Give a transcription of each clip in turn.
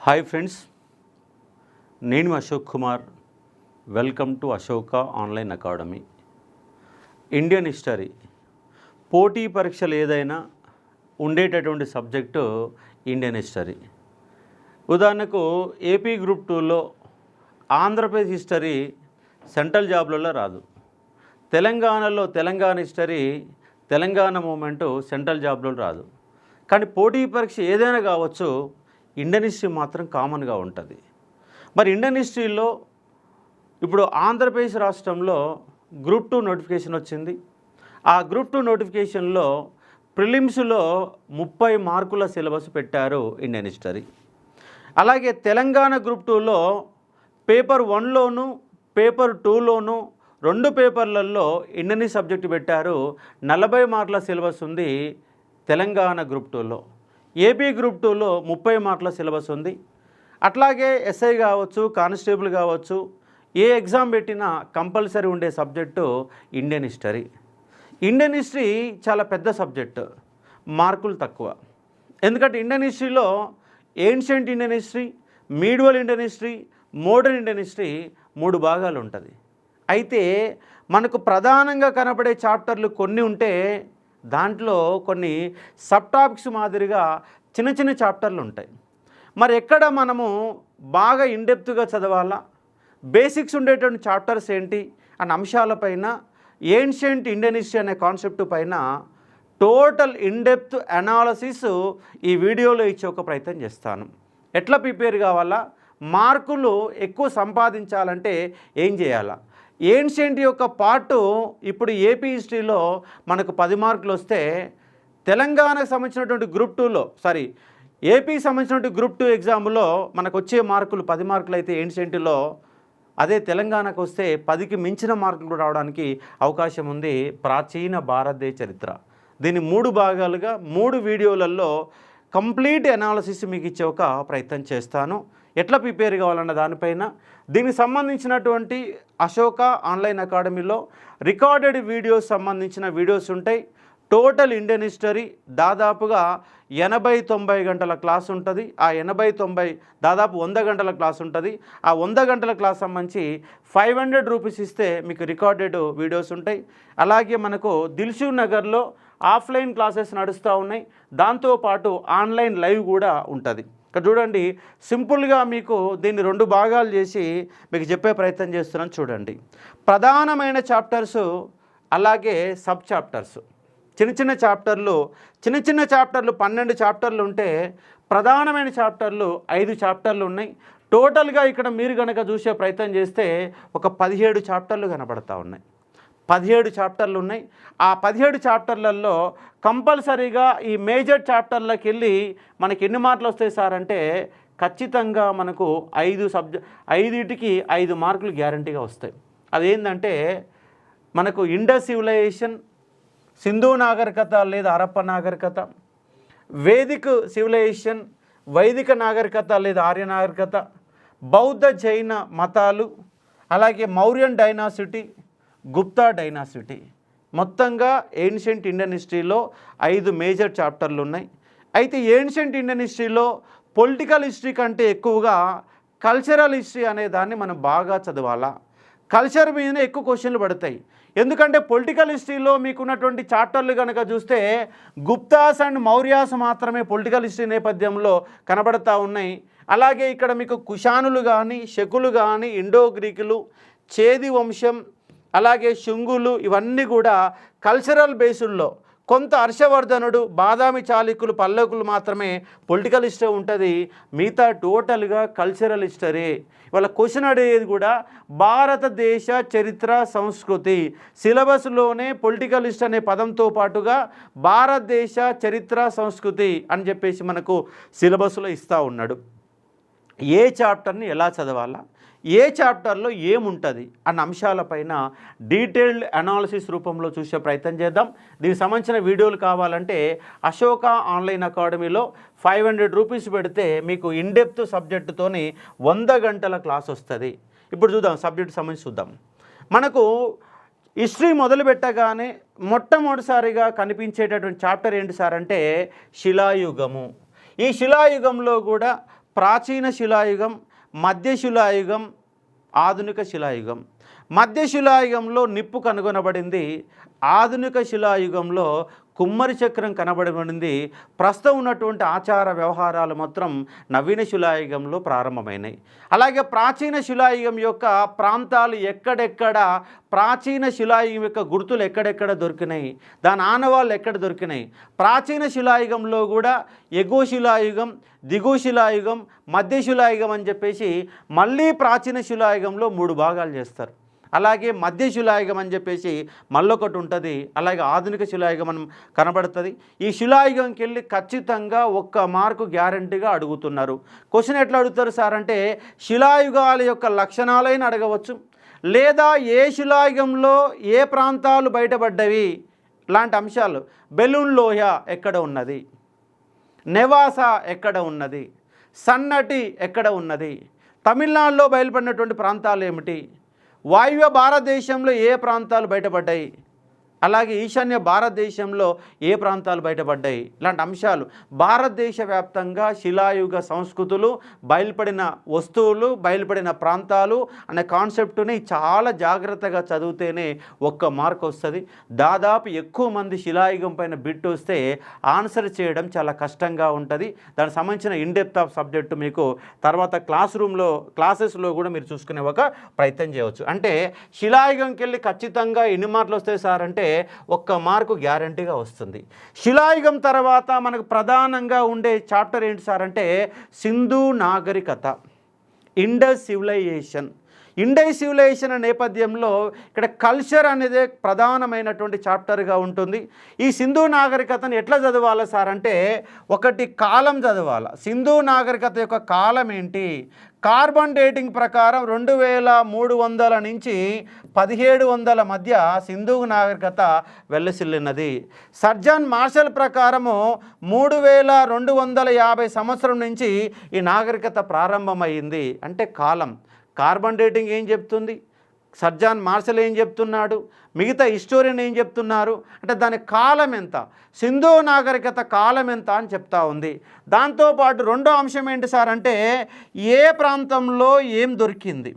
Hi friends, నేను Ashok Kumar. Welcome to Ashoka online academy. Indian history పోటీ పరీక్షలు ఏదైనా ఉండేటటువంటి సబ్జెక్టు ఇండియన్ హిస్టరీ. ఉదాహరణకు ఏపీ గ్రూప్ 2లో ఆంధ్రప్రదేశ్ హిస్టరీ సెంట్రల్ జాబ్లలో రాదు. తెలంగాణలో Telangana history, Telangana movement central జాబ్లో రాదు. కానీ పోటీ పరీక్ష ఏదైనా కావచ్చు, ఇండియన్ హిస్టరీ మాత్రం కామన్గా ఉంటుంది. మరి ఇండియన్ హిస్టరీలో ఇప్పుడు ఆంధ్రప్రదేశ్ రాష్ట్రంలో గ్రూప్ 2 నోటిఫికేషన్ వచ్చింది. ఆ గ్రూప్ 2 నోటిఫికేషన్లో ప్రిలిమ్స్లో 30 మార్కుల సిలబస్ పెట్టారు ఇండియన్ హిస్టరీ. అలాగే తెలంగాణ గ్రూప్ 2లో పేపర్ 1లోను పేపర్ 2లోను 2 పేపర్లలో ఇండియన్ సబ్జెక్టు పెట్టారు. 40 మార్కుల సిలబస్ ఉంది తెలంగాణ గ్రూప్ 2లో. ఏపీ గ్రూప్ 2లో 30 మార్కుల సిలబస్ ఉంది. అట్లాగే ఎస్ఐ కావచ్చు, కానిస్టేబుల్ కావచ్చు, ఏ ఎగ్జామ్ పెట్టినా కంపల్సరీ ఉండే subject Indian history. Indian history చాలా పెద్ద సబ్జెక్టు, మార్కులు తక్కువ. ఎందుకంటే ఇండియన్ హిస్టరీలో ancient Indian history, medieval Indian history, modern Indian history 3 భాగాలు ఉంటుంది. అయితే మనకు ప్రధానంగా కనపడే చాప్టర్లు కొన్ని ఉంటే దాంట్లో కొన్ని సబ్ టాపిక్స్ మాదిరిగా చిన్న చిన్న చాప్టర్లు ఉంటాయి. మరి ఎక్కడ మనము బాగా ఇన్డెప్త్గా చదవాలా, బేసిక్స్ ఉండేటువంటి చాప్టర్స్ ఏంటి అన్న అంశాలపైన, ఏన్షియంట్ ఇండియన్ హిస్టరీ అనే కాన్సెప్ట్ పైన టోటల్ ఇన్డెప్త్ అనాలసిస్ ఈ వీడియోలో ఇచ్చే ఒక ప్రయత్నం చేస్తాను. ఎట్లా ప్రిపేర్ కావాలా, మార్కులు ఎక్కువ సంపాదించాలంటే ఏం చేయాలా, ఏన్షియంట్ యొక్క పార్టు ఇప్పుడు ఏపీ హిస్టరీలో మనకు 10 మార్కులు వస్తే తెలంగాణకు సంబంధించినటువంటి గ్రూప్ 2లో ఏపీకి సంబంధించినటువంటి గ్రూప్ 2 ఎగ్జామ్లో మనకు వచ్చే మార్కులు 10 మార్కులు అయితే ఏన్షియంట్లో, అదే తెలంగాణకు వస్తే 10కి మించిన మార్కులు రావడానికి అవకాశం ఉంది. ప్రాచీన భారతదేశ చరిత్ర. దీన్ని 3 భాగాలుగా 3 వీడియోలలో కంప్లీట్ అనాలసిస్ మీకు ఇచ్చే ఒక ప్రయత్నం చేస్తాను. ఎట్లా ప్రిపేర్ కావాలన్న దానిపైన దీనికి సంబంధించినటువంటి అశోక ఆన్లైన్ అకాడమీలో రికార్డెడ్ వీడియోస్ సంబంధించిన వీడియోస్ ఉంటాయి. టోటల్ ఇండియన్ హిస్టరీ దాదాపుగా 80-90 గంటల క్లాస్ ఉంటుంది. ఆ 80-90 దాదాపు 100 గంటల క్లాస్ ఉంటుంది. ఆ 100 గంటల క్లాస్ సంబంధించి 500 రూపీస్ ఇస్తే మీకు రికార్డెడ్ వీడియోస్ ఉంటాయి. అలాగే మనకు దిల్షుక్ నగర్లో ఆఫ్లైన్ క్లాసెస్ నడుస్తూ ఉన్నాయి. దాంతోపాటు ఆన్లైన్ లైవ్ కూడా ఉంటుంది. ఇక్కడ చూడండి, సింపుల్గా మీకు దీన్ని 2 భాగాలు చేసి మీకు చెప్పే ప్రయత్నం చేస్తున్నాను. చూడండి, ప్రధానమైన చాప్టర్సు అలాగే సబ్ చాప్టర్సు, చిన్న చిన్న చాప్టర్లు 12 చాప్టర్లు ఉంటే ప్రధానమైన చాప్టర్లు 5 చాప్టర్లు ఉన్నాయి. టోటల్గా ఇక్కడ మీరు కనుక చూసే ప్రయత్నం చేస్తే ఒక 17 చాప్టర్లు కనబడతా ఉన్నాయి. 17 చాప్టర్లు ఉన్నాయి. ఆ 17 చాప్టర్లలో కంపల్సరీగా ఈ మేజర్ చాప్టర్లకు వెళ్ళి మనకి ఎన్ని మార్కులు వస్తాయి సార్ అంటే ఖచ్చితంగా మనకు 5టికి 5 మార్కులు గ్యారంటీగా వస్తాయి. అదేంటంటే మనకు ఇండస్ సివిలైజేషన్, సింధు నాగరికత లేదా హరప్ప నాగరికత, వేదిక్ సివిలైజేషన్, వైదిక నాగరికత లేదా ఆర్య నాగరికత, బౌద్ధ జైన మతాలు, అలాగే మౌర్యన్ డైనాసిటీ, గుప్తా డైనాసిటీ. మొత్తంగా ఏన్షియంట్ ఇండియన్ హిస్టరీలో 5 మేజర్ చాప్టర్లు ఉన్నాయి. అయితే ఏన్షియంట్ ఇండియన్ హిస్టరీలో పొలిటికల్ హిస్టరీ కంటే ఎక్కువగా కల్చరల్ హిస్టరీ అనే దాన్ని మనం బాగా చదవాలా. కల్చర్ మీదనే ఎక్కువ క్వశ్చన్లు పడతాయి. ఎందుకంటే పొలిటికల్ హిస్టరీలో మీకున్నటువంటి చాప్టర్లు కనుక చూస్తే గుప్తాస్ అండ్ మౌర్యాస్ మాత్రమే పొలిటికల్ హిస్టరీ నేపథ్యంలో కనబడతా ఉన్నాయి. అలాగే ఇక్కడ మీకు కుషానులు కానీ, శకులు కానీ, ఇండో గ్రీకులు, చేది వంశం, అలాగే శుంగులు, ఇవన్నీ కూడా కల్చరల్ బేసుల్లో, కొంత హర్షవర్ధనుడు, బాదామి చాళుక్యులు, పల్లవులు మాత్రమే పొలిటికల్ హిస్టరీ ఉంటుంది. మిగతా టోటల్గా కల్చరల్ హిస్టరీ. ఇవాళ క్వశ్చన్ అడిగేది కూడా భారతదేశ చరిత్ర సంస్కృతి. సిలబస్లోనే పొలిటికల్ హిస్టరీ అనే పదంతో పాటుగా భారతదేశ చరిత్ర సంస్కృతి అని చెప్పేసి మనకు సిలబస్లో ఇస్తూ ఉన్నాడు. ఏ చాప్టర్ని ఎలా చదవాలా, ఏ చాప్టర్లో ఏముంటుంది అన్న అంశాలపైన డీటెయిల్డ్ అనాలిసిస్ రూపంలో చూసే ప్రయత్నం చేద్దాం. దీనికి సంబంధించిన వీడియోలు కావాలంటే అశోక ఆన్లైన్ అకాడమీలో 500 రూపీస్ పెడితే మీకు ఇన్డెప్త్ సబ్జెక్టుతోని 100 గంటల క్లాస్ వస్తుంది. ఇప్పుడు చూద్దాం, సబ్జెక్ట్ సంబంధించి చూద్దాం. మనకు హిస్టరీ మొదలు పెట్టగానే మొట్టమొదటిసారిగా కనిపించేటటువంటి చాప్టర్ ఏంటి సార్ అంటే శిలాయుగము. ఈ శిలాయుగంలో కూడా ప్రాచీన శిలాయుగం, మధ్య శిలాయుగం, ఆధునిక శిలాయుగం. మధ్య శిలాయుగంలో నిప్పు కనుగొనబడింది. ఆధునిక శిలాయుగంలో కుమ్మరి చక్రం కనబడబడింది. ప్రస్తుతం ఉన్నటువంటి ఆచార వ్యవహారాలు మాత్రం నవీన శిలాయుగంలో ప్రారంభమైనాయి. అలాగే ప్రాచీన శిలాయుగం యొక్క ప్రాంతాలు ఎక్కడెక్కడ, ప్రాచీన శిలాయుగం యొక్క గుర్తులు ఎక్కడెక్కడ దొరికినాయి, దాని ఆనవాళ్ళు ఎక్కడ దొరికినాయి. ప్రాచీన శిలాయుగంలో కూడా ఎగువ శిలాయుగం, దిగువ శిలాయుగం, మధ్య శిలాయుగం అని చెప్పేసి మళ్ళీ ప్రాచీన శిలాయుగంలో 3 భాగాలు చేస్తారు. అలాగే మధ్య శిలాయుగం అని చెప్పేసి మళ్ళొకటి ఉంటుంది. అలాగే ఆధునిక శిలాయుగం మనం కనబడుతుంది. ఈ శిలాయుగంకి వెళ్ళి ఖచ్చితంగా 1 మార్కు గ్యారంటీగా అడుగుతున్నారు. క్వశ్చన్ ఎట్లా అడుగుతారు సార్ అంటే, శిలాయుగాల యొక్క లక్షణాలైన అడగవచ్చు, లేదా ఏ శిలాయుగంలో ఏ ప్రాంతాలు బయటపడ్డవి లాంటి అంశాలు. బెలూన్ లోయ ఎక్కడ ఉన్నది, నెవాస ఎక్కడ ఉన్నది, సన్నటి ఎక్కడ ఉన్నది, తమిళనాడులో బయలుపడినటువంటి ప్రాంతాలు ఏమిటి, వాయువ్య భారతదేశంలో ఏ ప్రాంతాలు బయటపడ్డాయి, అలాగే ఈశాన్య భారతదేశంలో ఏ ప్రాంతాలు బయటపడ్డాయి, ఇలాంటి అంశాలు. భారతదేశ వ్యాప్తంగా శిలాయుగ సంస్కృతులు, బయలుపడిన వస్తువులు, బయలుపడిన ప్రాంతాలు అనే కాన్సెప్ట్ని చాలా జాగ్రత్తగా చదివితేనే 1 మార్క్ వస్తుంది. దాదాపు ఎక్కువ మంది శిలాయుగం పైన బిట్ వస్తే ఆన్సర్ చేయడం చాలా కష్టంగా ఉంటుంది. దానికి సంబంధించిన ఇన్డెప్త్ ఆఫ్ సబ్జెక్టు మీకు తర్వాత క్లాసెస్లో కూడా మీరు చూసుకునే ఒక ప్రయత్నం చేయవచ్చు. అంటే శిలాయుగంకి వెళ్ళి ఖచ్చితంగా ఎన్ని మార్కులు వస్తాయి సార్ అంటే 1 మార్కు గ్యారంటీగా వస్తుంది. శిలాయుగం తర్వాత మనకు ప్రధానంగా ఉండే చాప్టర్ ఏంటి సార్ అంటే సింధు నాగరికత, ఇండస్ సివిలైజేషన్. ఇండస్ సివిలైజేషన్ నేపథ్యంలో ఇక్కడ కల్చర్ అనేది ప్రధానమైనటువంటి చాప్టర్గా ఉంటుంది. ఈ సింధు నాగరికతను ఎట్లా చదవాలి సార్ అంటే, ఒకటి కాలం చదవాలి. సింధు నాగరికత యొక్క కాలం ఏంటి, కార్బన్ డేటింగ్ ప్రకారం 2300 నుంచి 1700 మధ్య సింధు నాగరికత వెల్లసిల్లినది. సర్జన్ మార్షల్ ప్రకారము 3250 సంవత్సరం నుంచి ఈ నాగరికత ప్రారంభమైంది. అంటే కాలం. కార్బన్ డేటింగ్ ఏం చెప్తుంది, సర్జన్ మార్షల్ ఏం చెప్తున్నాడు, మిగతా హిస్టోరియన్ ఏం చెప్తున్నారు అంటే దాని కాలం ఎంత, సింధు నాగరికత కాలం ఎంత అని చెప్తా ఉంది. దాంతోపాటు రెండో అంశం ఏంటి సార్ అంటే ఏ ప్రాంతంలో ఏం దొరికింది,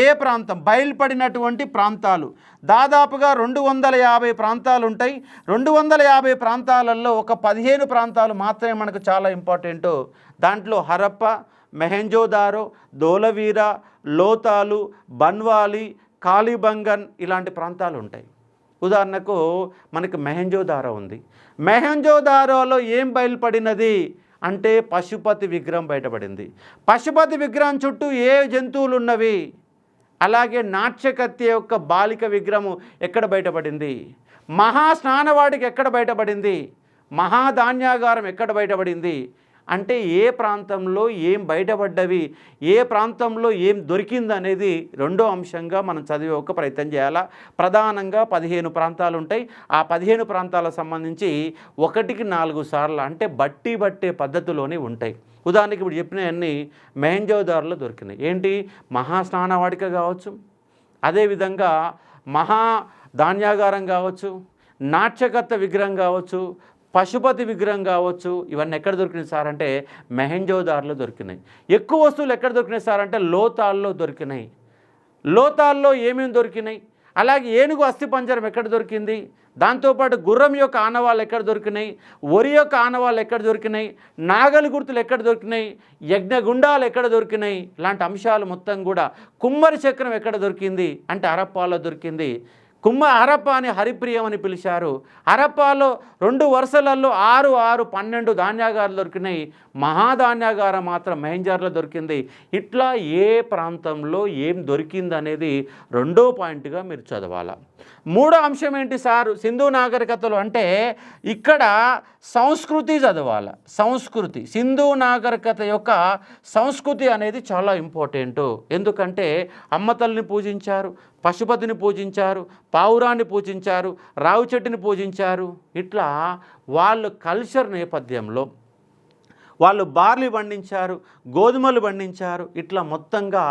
ఏ ప్రాంతం బయలుపడినటువంటి ప్రాంతాలు. దాదాపుగా 250 ప్రాంతాలు ఉంటాయి. 250 ప్రాంతాలలో ఒక 15 ప్రాంతాలు మాత్రమే మనకు చాలా ఇంపార్టెంట్. దాంట్లో హరప్ప, మెహెంజోదారో, ధోలవీరా, లోతాలు, బన్వాలి, కాళీబంగన్ ఇలాంటి ప్రాంతాలు ఉంటాయి. ఉదాహరణకు మనకు మెహెంజోదారో ఉంది. మెహెంజోదారోలో ఏం బయలుపడినది అంటే పశుపతి విగ్రహం బయటపడింది. పశుపతి విగ్రహం చుట్టూ ఏ జంతువులు ఉన్నవి, అలాగే నాట్యకత్తి యొక్క బాలిక విగ్రహం ఎక్కడ బయటపడింది, మహాస్నానవాడికి ఎక్కడ బయటపడింది, మహాధాన్యాగారం ఎక్కడ బయటపడింది అంటే ఏ ప్రాంతంలో ఏం బయటపడ్డవి, ఏ ప్రాంతంలో ఏం దొరికింది అనేది రెండో అంశంగా మనం చదివే ఒక ప్రయత్నం చేయాలా. ప్రధానంగా 15 ప్రాంతాలు ఉంటాయి. ఆ 15 ప్రాంతాలకు సంబంధించి 1కి 4 సార్లు అంటే బట్టే పద్ధతిలోనే ఉంటాయి. ఉదాహరణకి ఇప్పుడు చెప్పినవన్నీ మెహెంజోదారోలో దొరికినాయి. ఏంటి, మహాస్నానవాడిక కావచ్చు, అదేవిధంగా మహాధాన్యాగారం కావచ్చు, నాట్యకత్త విగ్రహం కావచ్చు, పశుపతి విగ్రహం కావచ్చు. ఇవన్నీ ఎక్కడ దొరికినాయి సార్ అంటే మెహెంజోదారోలో దొరికినాయి. ఎక్కువ వస్తువులు ఎక్కడ దొరికినాయి సార్ అంటే లోతాల్లో దొరికినాయి. లోతాల్లో ఏమేమి దొరికినాయి, అలాగే ఏనుగు అస్థిపంజరం ఎక్కడ దొరికింది, దాంతోపాటు గుర్రం యొక్క ఆనవాళ్ళు ఎక్కడ దొరికినాయి, వరి యొక్క ఆనవాళ్ళు ఎక్కడ దొరికినాయి, నాగలి గుర్తులు ఎక్కడ దొరికినాయి, యజ్ఞగుండాలు ఎక్కడ దొరికినాయి, ఇలాంటి అంశాలు మొత్తం కూడా. కుమ్మరి చక్రం ఎక్కడ దొరికింది అంటే హరప్పాలో దొరికింది. హరప్ప అని హరిప్రియం అని పిలిచారు. హరప్పాలో 2 వరుసలలో 6, 12 ధాన్యాగారాలు దొరికినాయి. మహాధాన్యాగారం మాత్రం మెహెంజోదారోలో దొరికింది. ఇట్లా ఏ ప్రాంతంలో ఏం దొరికింది అనేది రెండో పాయింట్గా మీరు చదవాలి. మూడో అంశం ఏంటి సార్ సింధు నాగరికతలు అంటే ఇక్కడ సంస్కృతి చదవాలి. సంస్కృతి, సింధు నాగరికత యొక్క సంస్కృతి అనేది చాలా ఇంపార్టెంట్. ఎందుకంటే అమ్మ తల్లిని పూజించారు, పశుపతిని పూజించారు, పావురాన్ని పూజించారు, రావి చెట్టుని పూజించారు. ఇట్లా వాళ్ళు కల్చర్ నేపథ్యంలో వాళ్ళు బార్లీ పండించారు, గోధుమలు పండించారు. ఇట్లా మొత్తంగా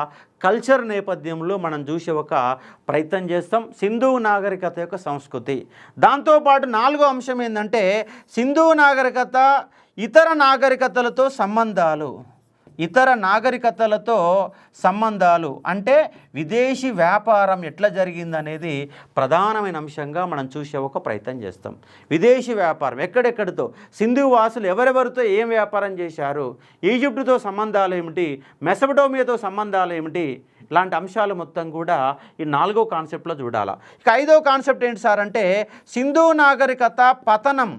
కల్చర్ నేపథ్యంలో మనం చూసే ఒక ప్రయత్నం చేస్తాం సింధు నాగరికత యొక్క సంస్కృతి. దాంతోపాటు 4వ అంశం ఏంటంటే సింధు నాగరికత ఇతర నాగరికతలతో సంబంధాలు. ఇతర నాగరికతలతో సంబంధాలు అంటే విదేశీ వ్యాపారం ఎట్లా జరిగిందనేది ప్రధానమైన అంశంగా మనం చూసే ఒక ప్రయత్నం చేస్తాం. విదేశీ వ్యాపారం ఎక్కడెక్కడితో, సింధు వాసులు ఎవరెవరితో ఏం వ్యాపారం చేశారు, ఈజిప్టుతో సంబంధాలు ఏమిటి, మెసపటోమియాతో సంబంధాలు ఏమిటి, ఇలాంటి అంశాలు మొత్తం కూడా ఈ 4వ కాన్సెప్ట్లో చూడాలి. ఇక 5వ కాన్సెప్ట్ ఏంటి సార్ అంటే సింధు నాగరికత పతనం.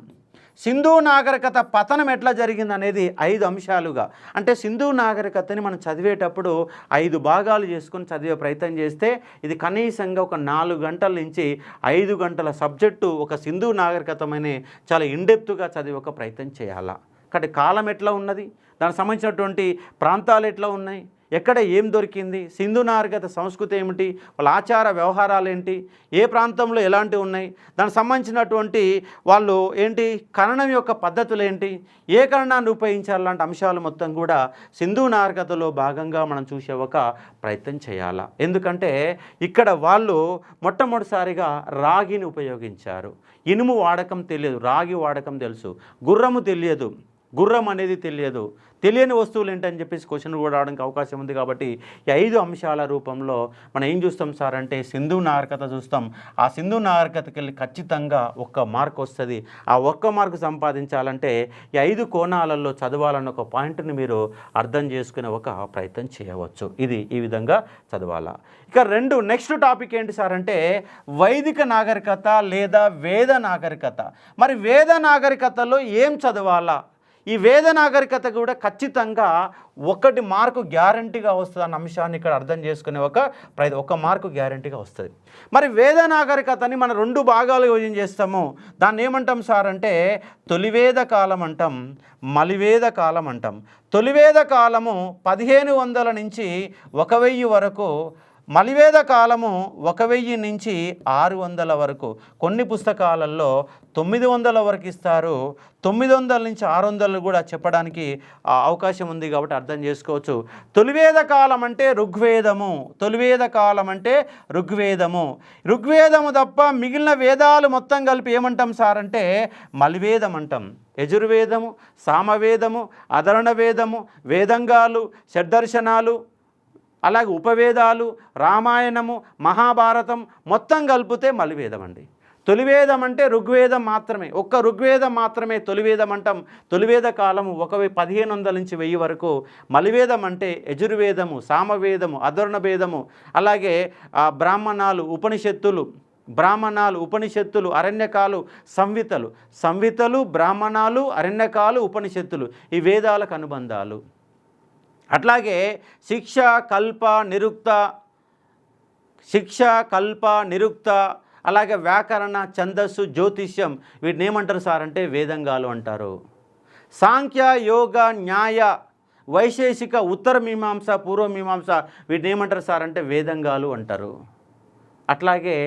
సింధు నాగరికత పతనం ఎట్లా జరిగింది అనేది 5 అంశాలుగా, అంటే సింధు నాగరికతని మనం చదివేటప్పుడు 5 భాగాలు చేసుకొని చదివే ప్రయత్నం చేస్తే ఇది కనీసంగా ఒక 4 గంటల నుంచి 5 గంటల సబ్జెక్టు ఒక సింధు నాగరికతమని చాలా ఇండెప్త్గా చదివే ఒక ప్రయత్నం చేయాలా. కాబట్టి కాలం ఎట్లా ఉన్నది, దానికి సంబంధించినటువంటి ప్రాంతాలు ఎట్లా ఉన్నాయి, ఎక్కడ ఏం దొరికింది, సింధు నాగరికత సంస్కృతి ఏమిటి, వాళ్ళ ఆచార వ్యవహారాలు ఏంటి, ఏ ప్రాంతంలో ఎలాంటివి ఉన్నాయి, దానికి సంబంధించినటువంటి వాళ్ళు ఏంటి, ఖననం యొక్క పద్ధతులు ఏంటి, ఏ ఖననాన్ని ఉపయోగించాలంటే అంశాలు మొత్తం కూడా సింధు నాగరికతలో భాగంగా మనం చూసే ఒక ప్రయత్నం చేయాలా. ఎందుకంటే ఇక్కడ వాళ్ళు మొట్టమొదటిసారిగా రాగిని ఉపయోగించారు. ఇనుము వాడకం తెలియదు, రాగి వాడకం తెలుసు. గుర్రము తెలియదు, గుర్రం అనేది తెలియదు. తెలియని వస్తువులు ఏంటని చెప్పేసి క్వశ్చన్ కూడా రావడానికి అవకాశం ఉంది. కాబట్టి ఈ 5 అంశాల రూపంలో మనం ఏం చూస్తాం సార్ అంటే సింధు నాగరికత చూస్తాం. ఆ సింధు నాగరికతకి వెళ్ళి ఖచ్చితంగా 1 మార్క్ వస్తుంది. ఆ 1 మార్కు సంపాదించాలంటే ఈ 5 కోణాలలో చదవాలన్న ఒక పాయింట్ని మీరు అర్థం చేసుకునే ఒక ప్రయత్నం చేయవచ్చు. ఇది ఈ విధంగా చదవాలా. ఇక నెక్స్ట్ టాపిక్ ఏంటి సార్ అంటే వైదిక నాగరికత లేదా వేద నాగరికత. మరి వేద నాగరికతలో ఏం చదవాలా, ఈ వేద నాగరికత కూడా ఖచ్చితంగా 1 మార్కు గ్యారంటీగా వస్తుంది అన్న అంశాన్ని ఇక్కడ అర్థం చేసుకునే ఒక 1 మార్కు గ్యారంటీగా వస్తుంది. మరి వేద నాగరికతని మనం 2 భాగాలు యోజన చేస్తాము. దాన్ని ఏమంటాం సార్ అంటే తొలివేద కాలం అంటాం, మలివేద కాలం అంటాం. తొలివేద కాలము 1500 నుంచి 1000 వరకు, మలివేద కాలము 1000 నుంచి 600 వరకు. కొన్ని పుస్తకాలలో 900 వరకు ఇస్తారు, 900 నుంచి 600 కూడా చెప్పడానికి అవకాశం ఉంది. కాబట్టి అర్థం చేసుకోవచ్చు. తొలివేద కాలం అంటే ఋగ్వేదము, తొలివేద కాలం అంటే ఋగ్వేదము. ఋగ్వేదము తప్ప మిగిలిన వేదాలు మొత్తం కలిపి ఏమంటాం సార్ అంటే మలివేదం అంటాం. యజుర్వేదము, సామవేదము, అధర్ణ వేదము, వేదంగాలు, షడ్దర్శనాలు, అలాగే ఉపవేదాలు, రామాయణము, మహాభారతం మొత్తం కలిపితే మలివేదం అండి. తొలివేదం అంటే ఋగ్వేదం మాత్రమే, ఒక్క ఋగ్వేదం మాత్రమే తొలివేదం అంటాం. తొలివేద కాలము 1500 నుంచి 1000 వరకు. మలివేదం అంటే యజుర్వేదము, సామవేదము, అధర్ణ వేదము, అలాగే బ్రాహ్మణాలు, ఉపనిషత్తులు, అరణ్యకాలు, సంహితలు, బ్రాహ్మణాలు, అరణ్యకాలు, ఉపనిషత్తులు ఈ వేదాలకు అనుబంధాలు. అట్లాగే శిక్ష, కల్ప, నిరుక్త, అలాగే వ్యాకరణ, ఛందస్సు, జ్యోతిష్యం వీటిని ఏమంటారు సార్ అంటే వేదంగాలు అంటారు. సాంఖ్య, యోగ, న్యాయ, వైశేషిక, ఉత్తర మీమాంస, పూర్వమీమాంస వీటిని ఏమంటారు సార్ అంటే వేదంగాలు అంటారు. అట్లాగే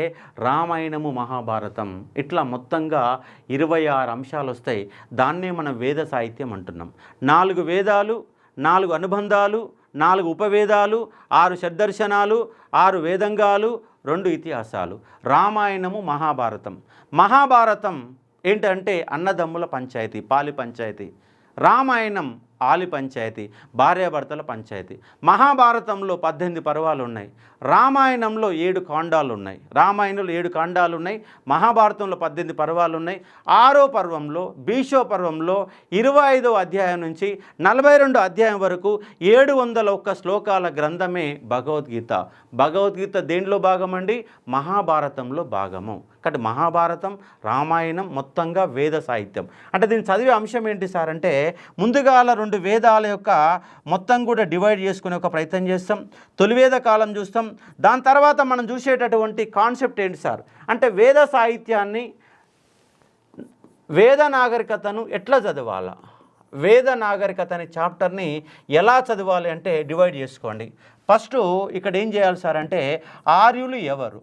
రామాయణము, మహాభారతం ఇట్లా మొత్తంగా 26 అంశాలు వస్తాయి. దాన్నే మనం వేద సాహిత్యం అంటున్నాం. 4 వేదాలు, 4 అనుబంధాలు, 4 ఉపవేదాలు, 6 షడ్దర్శనాలు, 6 వేదంగాలు, 2 ఇతిహాసాలు. రామాయణము, మహాభారతం ఏంటంటే అన్నదమ్ముల పంచాయతీ, పాలి పంచాయతీ. రామాయణం ఆలి పంచాయతీ, భార్యాభర్తల పంచాయతీ. మహాభారతంలో 18 పర్వాలు ఉన్నాయి, రామాయణంలో 7 కాండాలు ఉన్నాయి. రామాయణంలో 7 కాండాలు ఉన్నాయి, మహాభారతంలో 18 పర్వాలు ఉన్నాయి. 6వ పర్వంలో, భీష్మ పర్వంలో 25వ అధ్యాయం నుంచి 42వ అధ్యాయం వరకు 701 శ్లోకాల గ్రంథమే భగవద్గీత. భగవద్గీత దేంట్లో భాగం అండి? మహాభారతంలో భాగము. కాబట్టి మహాభారతం, రామాయణం మొత్తంగా వేద సాహిత్యం. అంటే దీన్ని చదివే అంశం ఏంటి సార్ అంటే ముందుగాల 2 వేదాల యొక్క మొత్తం కూడా డివైడ్ చేసుకునే ఒక ప్రయత్నం చేస్తాం. తొలివేద కాలం చూస్తాం. దాని తర్వాత మనం చూసేటటువంటి కాన్సెప్ట్ ఏంటి సార్ అంటే వేద సాహిత్యాన్ని, వేద నాగరికతను ఎట్లా చదవాలా, వేద నాగరికత అనే చాప్టర్ని ఎలా చదవాలి అంటే డివైడ్ చేసుకోండి. ఫస్ట్ ఇక్కడ ఏం చేయాలి సార్ అంటే ఆర్యులు ఎవరు,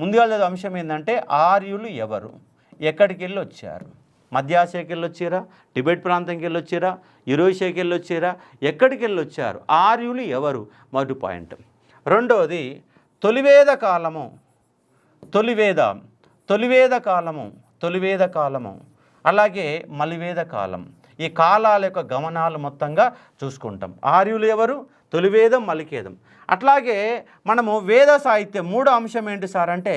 ముందుగా చదివే అంశం ఏంటంటే ఆర్యులు ఎవరు, ఎక్కడికి వెళ్ళి వచ్చారు, మధ్యాసియాకి వెళ్ళి వచ్చారా, టిబెట్ ప్రాంతంకి వెళ్ళి వచ్చారా, యూరేషియాకి వెళ్ళి వచ్చారా, ఎక్కడికి వెళ్ళి వచ్చారు, ఆర్యులు ఎవరు మొదటి పాయింట్. రెండవది తొలివేద కాలము, అలాగే మలివేద కాలం. ఈ కాలాల యొక్క గమనాలు మొత్తంగా చూసుకుంటాం. ఆర్యులు ఎవరు? తొలివేదం, మలికేదం. అట్లాగే మనము వేద సాహిత్యం మూడో అంశం ఏంటి సార్ అంటే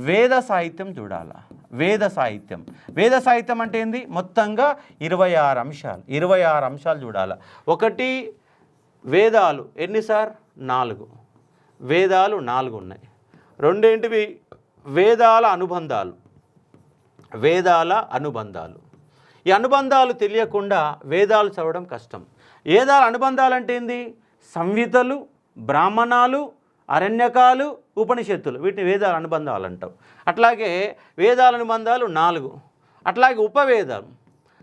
వేద సాహిత్యం చూడాలి. వేద సాహిత్యం, వేద సాహిత్యం అంటే ఏంది? మొత్తంగా 26 అంశాలు, 26 అంశాలు చూడాలి. ఒకటి వేదాలు ఎన్ని సార్? 4 వేదాలు 4 ఉన్నాయి. రెండేంటివి? వేదాల అనుబంధాలు, వేదాల అనుబంధాలు. ఈ అనుబంధాలు తెలియకుండా వేదాలు చదవడం కష్టం. వేదాల అనుబంధాలు అంటే ఏంది? సంహితలు, బ్రాహ్మణాలు, అరణ్యకాలు, ఉపనిషత్తులు, వీటిని వేదాల అనుబంధాలు అంటాం. అట్లాగే వేదాల అనుబంధాలు 4. అట్లాగే ఉపవేదాలు,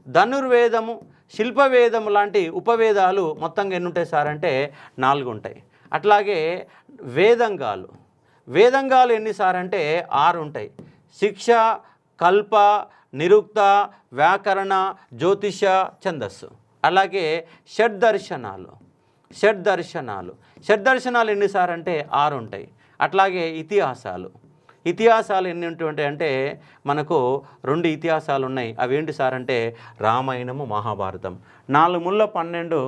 ధనుర్వేదము, శిల్పవేదము లాంటి ఉపవేదాలు మొత్తంగా ఎన్ని ఉంటాయి సార్ అంటే 4 ఉంటాయి. అట్లాగే వేదంగాలు, వేదంగాలు ఎన్ని సార్ అంటే 6 ఉంటాయి. శిక్ష, కల్ప, నిరుక్త, వ్యాకరణ, జ్యోతిష, ఛందస్సు. అలాగే షడ్దర్శనాలు, షడ్దర్శనాలు, షడ్దర్శనాలు ఎన్ని సార్ అంటే 6 ఉంటాయి. అట్లాగే ఇతిహాసాలు, ఇతిహాసాలు ఎన్ని ఉంటాయి అంటే మనకు 2 ఇతిహాసాలు ఉన్నాయి. అవి ఏంటి సార్ అంటే రామాయణము, మహాభారతం. 4 ముళ్ళ 12,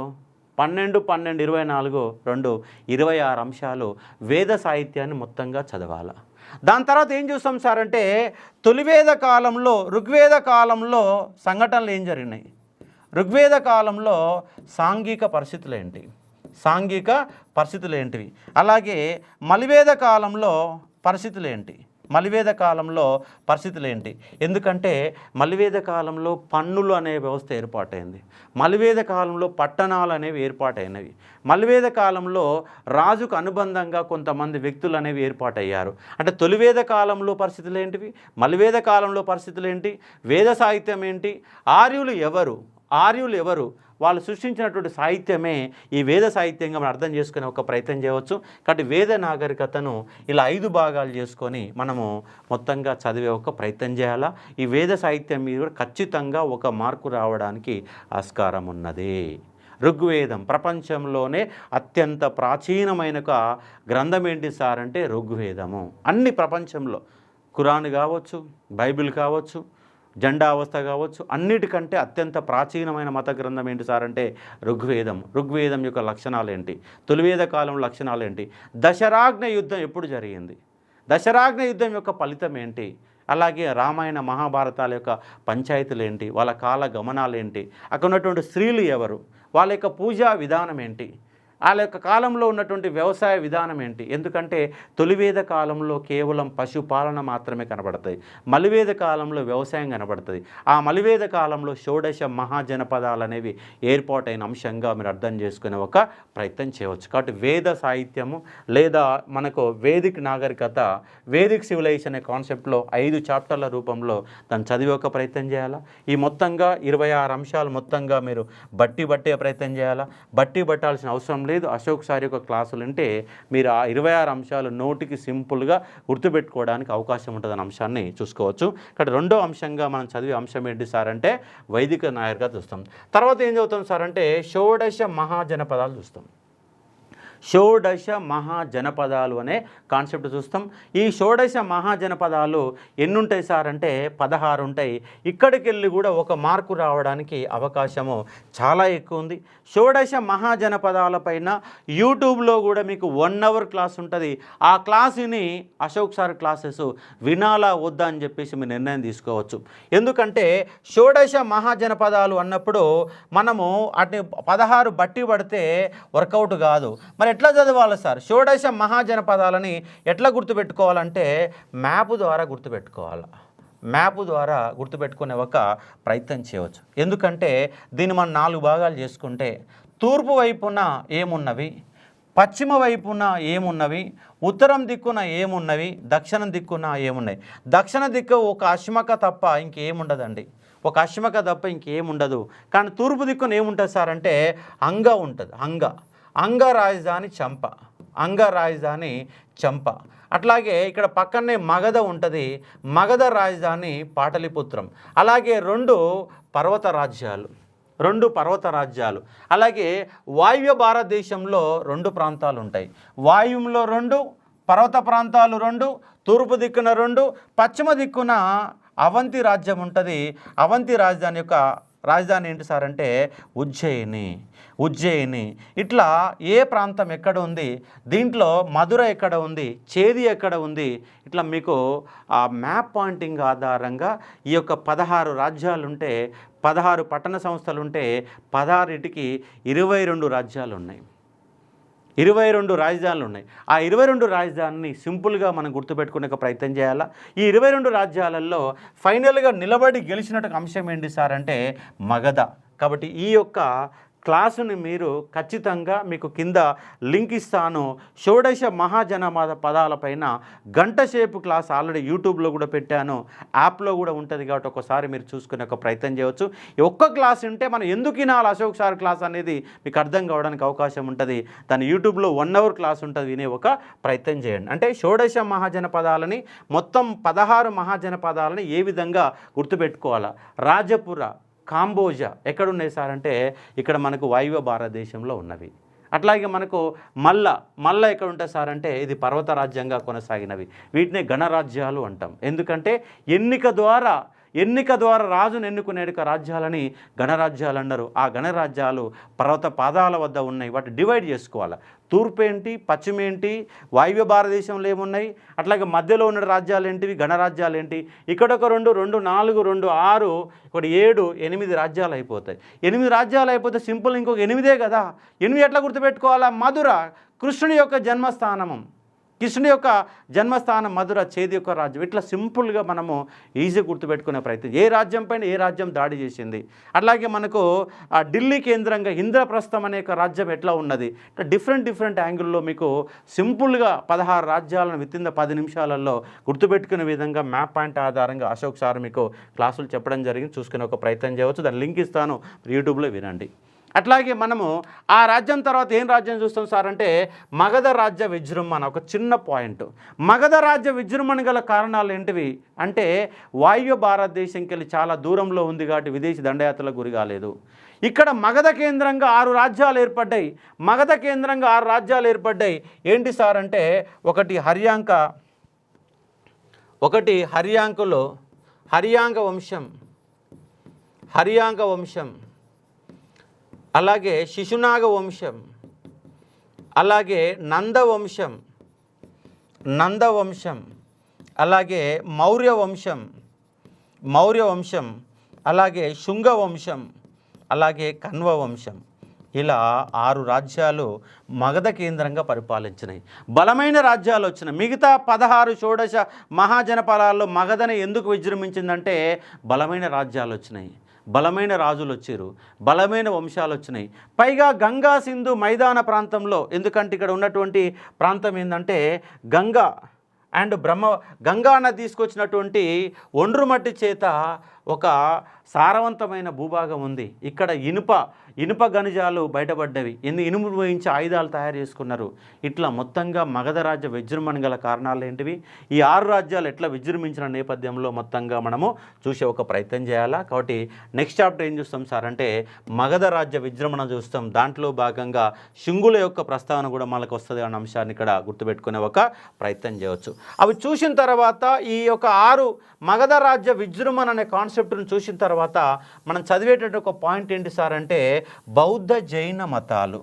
12, 12, 24, 2, 26 అంశాలు వేద సాహిత్యాన్ని మొత్తంగా చదవాలి. దాని తర్వాత ఏం చూస్తాం సార్ అంటే తొలివేద కాలంలో, ఋగ్వేద కాలంలో సంఘటనలు ఏం జరిగినాయి? ఋగ్వేద కాలంలో సాంఘిక పరిస్థితులు ఏంటి? సాంఘిక పరిస్థితులు ఏంటివి? అలాగే మలివేద కాలంలో పరిస్థితులు ఏంటి? మలివేద కాలంలో పరిస్థితులు ఏంటి? ఎందుకంటే మలివేద కాలంలో పన్నులు అనే వ్యవస్థ ఏర్పాటైంది. మలివేద కాలంలో పట్టణాలు అనేవి ఏర్పాటైనవి. మలివేద కాలంలో రాజుకు అనుబంధంగా కొంతమంది వ్యక్తులు అనేవి ఏర్పాటయ్యారు. అంటే తొలివేద కాలంలో పరిస్థితులు ఏంటివి? మలివేద కాలంలో పరిస్థితులు ఏంటి? వేద సాహిత్యం ఏంటి? ఆర్యులు ఎవరు? ఆర్యులు ఎవరు? వాళ్ళు సృష్టించినటువంటి సాహిత్యమే ఈ వేద సాహిత్యంగా మనం అర్థం చేసుకునే ఒక ప్రయత్నం చేయవచ్చు. కాబట్టి వేద నాగరికతను ఇలా 5 భాగాలు చేసుకొని మనము మొత్తంగా చదివే ఒక ప్రయత్నం చేయాలా. ఈ వేద సాహిత్యం మీద కూడా ఖచ్చితంగా ఒక మార్కు రావడానికి ఆస్కారం ఉన్నది. ఋగ్వేదం ప్రపంచంలోనే అత్యంత ప్రాచీనమైన ఒక గ్రంథం ఏంటి సార్ అంటే ఋగ్వేదము. అన్ని ప్రపంచంలో ఖురాన్ కావచ్చు, బైబిల్ కావచ్చు, జెండా అవస్థ కావచ్చు, అన్నిటికంటే అత్యంత ప్రాచీనమైన మత గ్రంథం ఏంటి సార్ అంటే ఋగ్వేదం. ఋగ్వేదం యొక్క లక్షణాలు ఏంటి? తొలివేద కాలం లక్షణాలు ఏంటి? దశరాజ్ఞ యుద్ధం ఎప్పుడు జరిగింది? దశరాజ్ఞ యుద్ధం యొక్క ఫలితం ఏంటి? అలాగే రామాయణ మహాభారతాల యొక్క పంచాయతీలు ఏంటి? వాళ్ళ కాల గమనాలు ఏంటి? అక్కడ ఉన్నటువంటి స్త్రీలు ఎవరు? వాళ్ళ యొక్క పూజా విధానం ఏంటి? వాళ్ళ యొక్క కాలంలో ఉన్నటువంటి వ్యవసాయ విధానం ఏంటి? ఎందుకంటే తొలివేద కాలంలో కేవలం పశుపాలన మాత్రమే కనబడతాయి. మలివేద కాలంలో వ్యవసాయం కనబడుతుంది. ఆ మలివేద కాలంలో షోడశ మహాజనపదాలు అనేవి ఏర్పాటైన అంశంగా మీరు అర్థం చేసుకునే ఒక ప్రయత్నం చేయవచ్చు. కాబట్టి వేద సాహిత్యము లేదా మనకు వేదిక్ నాగరికత, వేదిక్ సివిలైజేషన్ అనే కాన్సెప్ట్లో 5 చాప్టర్ల రూపంలో దాన్ని చదివే ఒక ప్రయత్నం చేయాలా. ఈ మొత్తంగా 26 అంశాలు మొత్తంగా మీరు బట్టే ప్రయత్నం చేయాలా. బట్టి పట్టాల్సిన అవసరం లేదు. అశోక్ సార్ యొక్క క్లాసులు అంటే మీరు ఆ 26 అంశాలు నోటికి సింపుల్గా గుర్తుపెట్టుకోవడానికి అవకాశం ఉంటుందన్న అంశాన్ని చూసుకోవచ్చు. ఇక్కడ రెండో అంశంగా మనం చదివే అంశం ఏంటి సార్ అంటే వైదిక నాగరికత చూస్తాం. తర్వాత ఏం చదువుతాం సార్ అంటే షోడశ మహాజనపదాలు చూస్తాం. షోడశ మహాజనపదాలు అనే కాన్సెప్ట్ చూస్తాం. ఈ షోడశ మహాజనపదాలు ఎన్ని ఉంటాయి సార్ అంటే 16 ఉంటాయి. ఇక్కడికి వెళ్ళి కూడా ఒక మార్కు రావడానికి అవకాశము చాలా ఎక్కువ ఉంది. షోడశ మహాజనపదాలపైన యూట్యూబ్లో కూడా మీకు 1 అవర్ క్లాస్ ఉంటుంది. ఆ క్లాసుని అశోక్ సార్ క్లాసెస్ వినాలా వద్దా అని చెప్పేసి మీరు నిర్ణయం తీసుకోవచ్చు. ఎందుకంటే షోడశ మహాజనపదాలు అన్నప్పుడు మనము వాటిని 16 బట్టి పడితే వర్కౌట్ కాదు. మరి ఎట్లా చదవాలి సార్? షోడశ మహాజనపదాలని ఎట్లా గుర్తుపెట్టుకోవాలంటే మ్యాప్ ద్వారా గుర్తుపెట్టుకోవాలి. మ్యాప్ ద్వారా గుర్తుపెట్టుకునే ఒక ప్రయత్నం చేయవచ్చు. ఎందుకంటే దీన్ని మనం 4 భాగాలు చేసుకుంటే తూర్పు వైపున ఏమున్నవి, పశ్చిమ వైపున ఏమున్నవి, ఉత్తరం దిక్కున ఏమున్నవి, దక్షిణం దిక్కున ఏమున్నాయి. దక్షిణ దిక్కు ఒక అశ్మక తప్ప ఇంకేముండదండి. ఒక అశ్మక తప్ప ఇంకేముండదు. కానీ తూర్పు దిక్కున ఏముంటుంది సార్ అంటే అంగ ఉంటుంది. అంగ రాజధాని చంప, అంగ రాజధాని చంప. అట్లాగే ఇక్కడ పక్కనే మగధ ఉంటుంది. మగధ రాజధాని పాటలిపుత్రం. అలాగే 2 పర్వత రాజ్యాలు. అలాగే వాయువ్య భారతదేశంలో 2 ప్రాంతాలు ఉంటాయి. వాయువులో 2, పర్వత ప్రాంతాలు 2, తూర్పు దిక్కున 2, పశ్చిమ దిక్కున అవంతి రాజ్యం ఉంటుంది. అవంతి రాజధాని యొక్క రాజధాని ఏంటి సార్ అంటే ఉజ్జయిని. ఇట్లా ఏ ప్రాంతం ఎక్కడ ఉంది, దీంట్లో మధుర ఎక్కడ ఉంది, చేది ఎక్కడ ఉంది, ఇట్లా మీకు ఆ మ్యాప్ పాయింటింగ్ ఆధారంగా ఈ యొక్క 16 రాజ్యాలుంటే 16 పట్టణ సంస్థలుంటే 16టికి 22 రాజ్యాలు ఉన్నాయి, 22 రాజధానులు ఉన్నాయి. ఆ 22 రాజధానిని సింపుల్గా మనం గుర్తుపెట్టుకునే ప్రయత్నం చేయాలా. ఈ 22 రాజ్యాలలో ఫైనల్గా నిలబడి గెలిచినట్టు అంశం ఏంటి సార్ అంటే మగధ. కాబట్టి ఈ యొక్క క్లాసుని మీరు ఖచ్చితంగా మీకు కింద లింక్ ఇస్తాను. షోడశ మహాజనపద పదాలపైన గంట సేపు క్లాస్ ఆల్రెడీ యూట్యూబ్లో కూడా పెట్టాను, యాప్లో కూడా ఉంటుంది. కాబట్టి ఒకసారి మీరు చూసుకునే ఒక ప్రయత్నం చేయవచ్చు. ఒక్క క్లాస్ ఉంటే మనం ఎందుకు వినాలి అశోక్ సార్ క్లాస్ అనేది మీకు అర్థం కావడానికి అవకాశం ఉంటుంది. దాని యూట్యూబ్లో 1 అవర్ క్లాస్ ఉంటుంది, వినే ఒక ప్రయత్నం చేయండి. అంటే షోడశ మహాజనపదాలని మొత్తం 16 మహాజనపదాలని ఏ విధంగా గుర్తుపెట్టుకోవాలా. రాజపుర, కాంబోజా ఎక్కడున్నాయి సార్ అంటే ఇక్కడ మనకు వాయువ్య భారతదేశంలో ఉన్నవి. అట్లాగే మనకు మల్ల ఎక్కడ ఉంటాయి సార్ అంటే ఇది పర్వత రాజ్యంగా కొనసాగినవి. వీటినే గణరాజ్యాలు అంటాం. ఎందుకంటే ఎన్నిక ద్వారా రాజును ఎన్నుకునే రాజ్యాలని గణరాజ్యాలు అన్నారు. ఆ గణరాజ్యాలు పర్వత పాదాల వద్ద ఉన్నాయి. వాటి డివైడ్ చేసుకోవాలి. తూర్పు ఏంటి, పశ్చిమ ఏంటి, వాయువ్య భారతదేశంలో ఏమున్నాయి, అట్లాగే మధ్యలో ఉన్న రాజ్యాలు ఏంటివి, గణరాజ్యాలు ఏంటి. ఇక్కడ ఒక 2, 4, 2, 6, ఇక్కడ 7, 8 రాజ్యాలు అయిపోతాయి. 8 రాజ్యాలు అయిపోతే సింపుల్ ఇంకొక 8 కదా. 8 ఎట్లా గుర్తుపెట్టుకోవాలా. మధుర కృష్ణుని యొక్క జన్మస్థానం మధుర, చేది యొక్క రాజ్యం. ఇట్లా సింపుల్గా మనము ఈజీ గుర్తుపెట్టుకునే ప్రయత్నం. ఏ రాజ్యం పైన ఏ రాజ్యం దాడి చేసింది. అట్లాగే మనకు ఢిల్లీ కేంద్రంగా ఇంద్రప్రస్థం అనే ఒక రాజ్యం ఎట్లా ఉన్నది. ఇట్లా డిఫరెంట్ యాంగిల్లో మీకు సింపుల్గా 16 రాజ్యాలను వితిన్ 10 నిమిషాలలో గుర్తుపెట్టుకునే విధంగా మ్యాప్ పాయింట్ ఆధారంగా అశోక్ సార్ మీకు క్లాసులు చెప్పడం జరిగింది. చూసుకునే ఒక ప్రయత్నం చేయవచ్చు. దాని లింక్ ఇస్తాను, యూట్యూబ్లో వినండి. అట్లాగే మనము ఆ రాజ్యం తర్వాత ఏం రాజ్యం చూస్తాం సార్ అంటే మగధ రాజ్య విజృంభణ. ఒక చిన్న పాయింట్, మగధ రాజ్య విజృంభణ గల కారణాలు ఏంటివి అంటే వాయువ్య భారతదేశంకి వెళ్ళి చాలా దూరంలో ఉంది కాబట్టి విదేశీ దండయాత్రలకు గురి కాలేదు. ఇక్కడ మగధ కేంద్రంగా 6 రాజ్యాలు ఏర్పడ్డాయి. ఏంటి సార్ అంటే ఒకటి హర్యాంకలో హర్యాంక వంశం, అలాగే శిశునాగ వంశం, అలాగే నందవంశం, అలాగే మౌర్య వంశం, అలాగే శుంగ వంశం, అలాగే కన్వ వంశం. ఇలా 6 రాజ్యాలు మగధ కేంద్రంగా పరిపాలించినాయి. బలమైన రాజ్యాలు వచ్చినాయి. మిగతా 16 షోడశ మహాజనపదాల్లో మగధని ఎందుకు విజృంభించిందంటే బలమైన రాజ్యాలు వచ్చినాయి, బలమైన రాజులు వచ్చారు, బలమైన వంశాలు వచ్చినాయి. పైగా గంగా సింధు మైదాన ప్రాంతంలో, ఎందుకంటే ఇక్కడ ఉన్నటువంటి ప్రాంతం ఏంటంటే గంగా నది తీసుకొచ్చినటువంటి ఒండ్రుమట్టి చేత ఒక సారవంతమైన భూభాగం ఉంది. ఇక్కడ ఇనుప ఖనిజాలు బయటపడ్డవి. ఇనుము ఉపయోగించి ఆయుధాలు తయారు చేసుకున్నారు. ఇట్లా మొత్తంగా మగధ రాజ్య విజృంభణ గల కారణాలు ఏంటివి, ఈ 6 రాజ్యాలు ఎట్లా విజృంభించిన నేపథ్యంలో మొత్తంగా మనము చూసే ఒక ప్రయత్నం చేయాలా. కాబట్టి నెక్స్ట్ చాప్టర్ ఏం చూస్తాం సార్ అంటే మగధ రాజ్య విజృంభణ చూస్తాం. దాంట్లో భాగంగా శుంగుల యొక్క ప్రస్తావన కూడా మనకు వస్తుంది అన్న అంశాన్ని ఇక్కడ గుర్తుపెట్టుకునే ఒక ప్రయత్నం చేయవచ్చు. అవి చూసిన తర్వాత ఈ యొక్క 6 మగధ రాజ్య విజృంభణ అనే కాన్సెప్ట్ను చూసిన తర్వాత మనం చదివేటటువంటి ఒక పాయింట్ ఏంటి సార్ అంటే బౌద్ధ జైన మతాలు.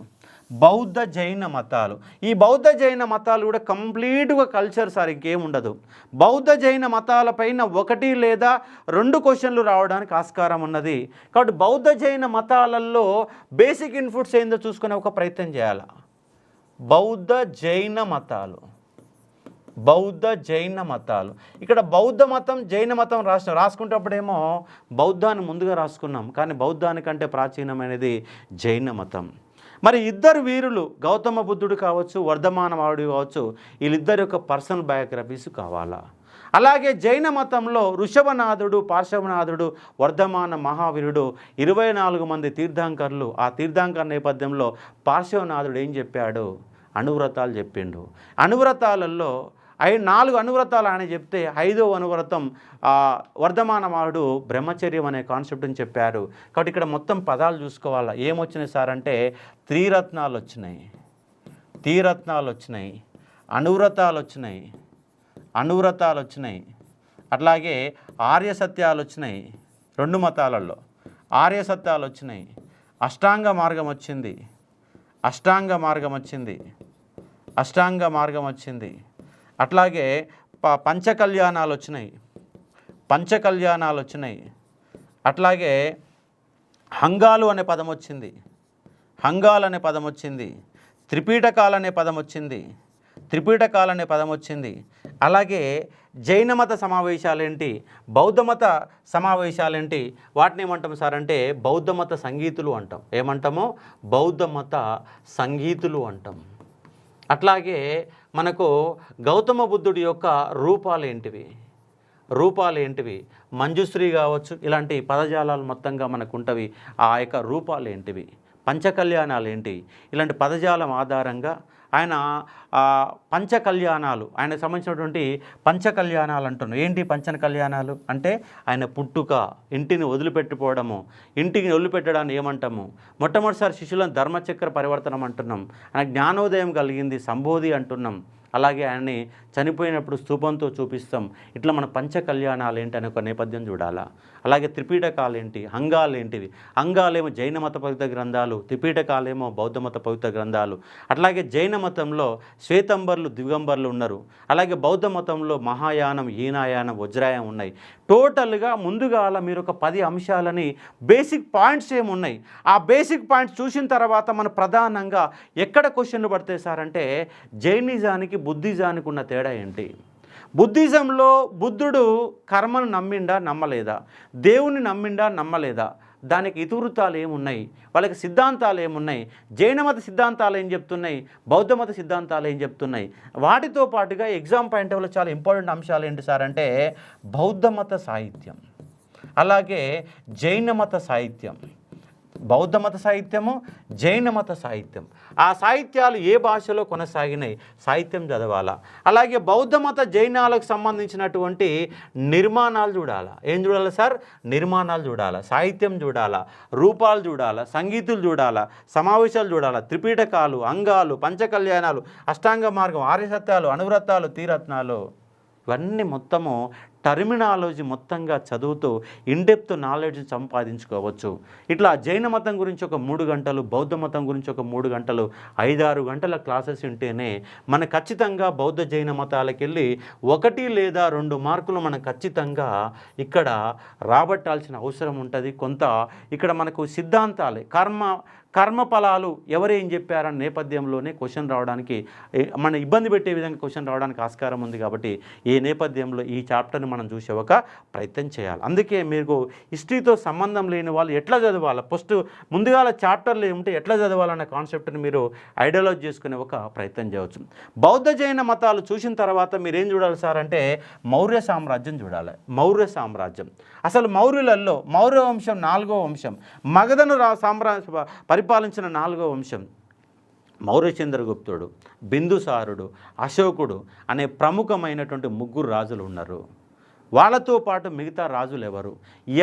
ఈ బౌద్ధ జైన మతాలు కూడా కంప్లీట్గా కల్చర్ సార్, ఇంకేముండదు. బౌద్ధ జైన మతాలపైన 1 లేదా 2 క్వశ్చన్లు రావడానికి ఆస్కారం ఉన్నది. కాబట్టి బౌద్ధ జైన మతాలలో బేసిక్ ఇన్పుట్స్ ఏందో చూసుకునే ఒక ప్రయత్నం చేయాలి. బౌద్ధ జైన మతాలు ఇక్కడ బౌద్ధ మతం, జైన మతం రాసుకుంటప్పుడేమో బౌద్ధాన్ని ముందుగా రాసుకున్నాం, కానీ బౌద్ధానికంటే ప్రాచీనమైనది జైన మతం. మరి ఇద్దరు వీరులు గౌతమ బుద్ధుడు కావచ్చు, వర్ధమాన మావుడు కావచ్చు, వీళ్ళిద్దరి యొక్క పర్సనల్ బయోగ్రఫీస్ కావాలా. అలాగే జైన మతంలో ఋషభనాథుడు, పార్శ్వనాథుడు, వర్ధమాన మహావీరుడు 24 మంది తీర్థంకరులు. ఆ తీర్థంకర నేపథ్యంలో పార్శ్వనాథుడు ఏం చెప్పాడు, అనువ్రతాలు చెప్పిండు. అనువ్రతాలలో 4 అనువ్రతాలు ఆయన చెప్తే 5వ అనువ్రతం వర్ధమాన మావుడు బ్రహ్మచర్యం అనే కాన్సెప్ట్ని చెప్పారు. కాబట్టి ఇక్కడ మొత్తం పదాలు చూసుకోవాలా. ఏమొచ్చినాయి సార్ అంటే త్రిరత్నాలు వచ్చినాయి, అనువ్రతాలు వచ్చినాయి, అట్లాగే ఆర్య సత్యాలు వచ్చినాయి 2 మతాలలో. ఆర్య సత్యాలు వచ్చినాయి, అష్టాంగ మార్గం వచ్చింది, అష్టాంగ మార్గం వచ్చింది, అష్టాంగ మార్గం వచ్చింది. అట్లాగే పంచకళ్యాణాలు వచ్చినాయి, పంచకళ్యాణాలు వచ్చినాయి. అట్లాగే హంగాలు అనే పదం వచ్చింది, హంగాలు అనే పదం వచ్చింది. త్రిపీఠకాలు అనే పదం వచ్చింది, త్రిపీఠకాలు అనే పదం వచ్చింది. అలాగే జైన మత సమావేశాలేంటి, బౌద్ధ మత సమావేశాలేంటి, వాటిని ఏమంటాం సార్ అంటే బౌద్ధ మత సంగీతులు అంటాం. ఏమంటామో బౌద్ధ మత సంగీతులు అంటాం. అట్లాగే మనకు గౌతమ బుద్ధుడి యొక్క రూపాలు ఏంటివి, రూపాలు ఏంటివి, మంజుశ్రీ కావచ్చు, ఇలాంటి పదజాలాలు మొత్తంగా మనకు ఉంటవి. ఆ యొక్క రూపాలు ఏంటివి, పంచకళ్యాణాలు ఏంటి, ఇలాంటి పదజాలం ఆధారంగా ఆయన పంచకళ్యాణాలు, ఆయనకు సంబంధించినటువంటి పంచకళ్యాణాలు అంటున్నాం. ఏంటి పంచకళ్యాణాలు అంటే ఆయన పుట్టుక, ఇంటిని వదిలిపెట్టిపోవడము, ఇంటిని వదిలిపెట్టడాన్ని ఏమంటాము, మొట్టమొదటిసారి శిష్యులను ధర్మచక్ర పరివర్తనం అంటున్నాం, ఆయన జ్ఞానోదయం కలిగింది సంబోధి అంటున్నాం. అలాగే ఆయన్ని చనిపోయినప్పుడు స్తూపంతో చూపిస్తాం. ఇట్లా మన పంచకళ్యాణాలు ఏంటి అనే ఒక నేపథ్యం చూడాలా. అలాగే త్రిపీఠకాలు ఏంటి, అంగాలు ఏంటివి, అంగాలేమో జైన మత పవిత్ర గ్రంథాలు, త్రిపీఠకాలేమో బౌద్ధ మత పవిత్ర గ్రంథాలు. అట్లాగే జైన మతంలో శ్వేతంబర్లు దిగంబర్లు ఉన్నారు. అలాగే బౌద్ధ మతంలో మహాయానం, హీనాయానం, వజ్రాయం ఉన్నాయి. టోటల్గా ముందుగా మీరు ఒక 10 అంశాలని బేసిక్ పాయింట్స్ ఏమున్నాయి, ఆ బేసిక్ పాయింట్స్ చూసిన తర్వాత మన ప్రధానంగా ఎక్కడ క్వశ్చన్లు పడతాయి సార్ అంటే జైనిజానికి బుద్ధిజానికి ఉన్న తేడా ఏంటి. బుద్ధిజంలో బుద్ధుడు కర్మను నమ్మిండా నమ్మలేదా, దేవుని నమ్మిండా నమ్మలేదా, దానికి ఇతివృత్తాలు ఏమున్నాయి, వాళ్ళకి సిద్ధాంతాలు ఏమున్నాయి, జైన మత సిద్ధాంతాలు ఏం చెప్తున్నాయి, బౌద్ధ మత సిద్ధాంతాలు ఏం చెప్తున్నాయి. వాటితో పాటుగా ఎగ్జామ్ పాయింట్ ఆఫ్లో చాలా ఇంపార్టెంట్ అంశాలు ఏంటి సార్ అంటే బౌద్ధ మత సాహిత్యం, అలాగే జైన మత సాహిత్యం, బౌద్ధ మత సాహిత్యము, జైన మత సాహిత్యం. ఆ సాహిత్యాలు ఏ భాషలో కొనసాగినాయి, సాహిత్యం చదవాలా. అలాగే బౌద్ధ మత జైనాలకు సంబంధించినటువంటి నిర్మాణాలు చూడాలా. ఏం చూడాలి సార్, నిర్మాణాలు చూడాలా, సాహిత్యం చూడాలా, రూపాలు చూడాలా, సంగీతులు చూడాలా, సమావేశాలు చూడాలా, త్రిపీఠకాలు, అంగాలు, పంచకళ్యాణాలు, అష్టాంగ మార్గం, ఆర్యసత్యాలు, అనువ్రతాలు, తీరత్నాలు, ఇవన్నీ మొత్తము టర్మినాలజీ మొత్తంగా చదువుతూ ఇన్డెప్త్ నాలెడ్జ్ సంపాదించుకోవచ్చు. ఇట్లా జైన మతం గురించి ఒక 3 గంటలు, బౌద్ధ మతం గురించి ఒక 3 గంటలు, 5-6 గంటల క్లాసెస్ ఉంటేనే మన ఖచ్చితంగా బౌద్ధ జైన మతాలకు వెళ్ళి 1 లేదా 2 మార్కులు మనం ఖచ్చితంగా ఇక్కడ రాబట్టాల్సిన అవసరం ఉంటుంది. కొంత ఇక్కడ మనకు సిద్ధాంతాలే కర్మఫలాలు ఎవరేం చెప్పారన్న నేపథ్యంలోనే క్వశ్చన్ రావడానికి, మన ఇబ్బంది పెట్టే విధంగా క్వశ్చన్ రావడానికి ఆస్కారం ఉంది. కాబట్టి ఈ నేపథ్యంలో ఈ చాప్టర్ని మనం చూసే ఒక ప్రయత్నం చేయాలి. అందుకే మీకు హిస్టరీతో సంబంధం లేని వాళ్ళు ఎట్లా చదవాలి, ఫస్ట్ ముందుగా చాప్టర్లు ఏమిటి, ఎట్లా చదవాలన్న కాన్సెప్ట్ని మీరు ఐడియాలైజ్ చేసుకునే ఒక ప్రయత్నం చేయవచ్చు. బౌద్ధ జైన మతాలు చూసిన తర్వాత మీరేం చూడాలి సార్ అంటే మౌర్య సామ్రాజ్యం చూడాలి. మౌర్య సామ్రాజ్యం అసలు మౌర్యులలో మౌర్య వంశం 4వ వంశం, మగధను పరిపాలించిన 4వ వంశం. మౌర్య చంద్రగుప్తుడు, బిందుసారుడు, అశోకుడు అనే ప్రముఖమైనటువంటి 3 రాజులు ఉన్నారు. వాళ్ళతో పాటు మిగతా రాజులు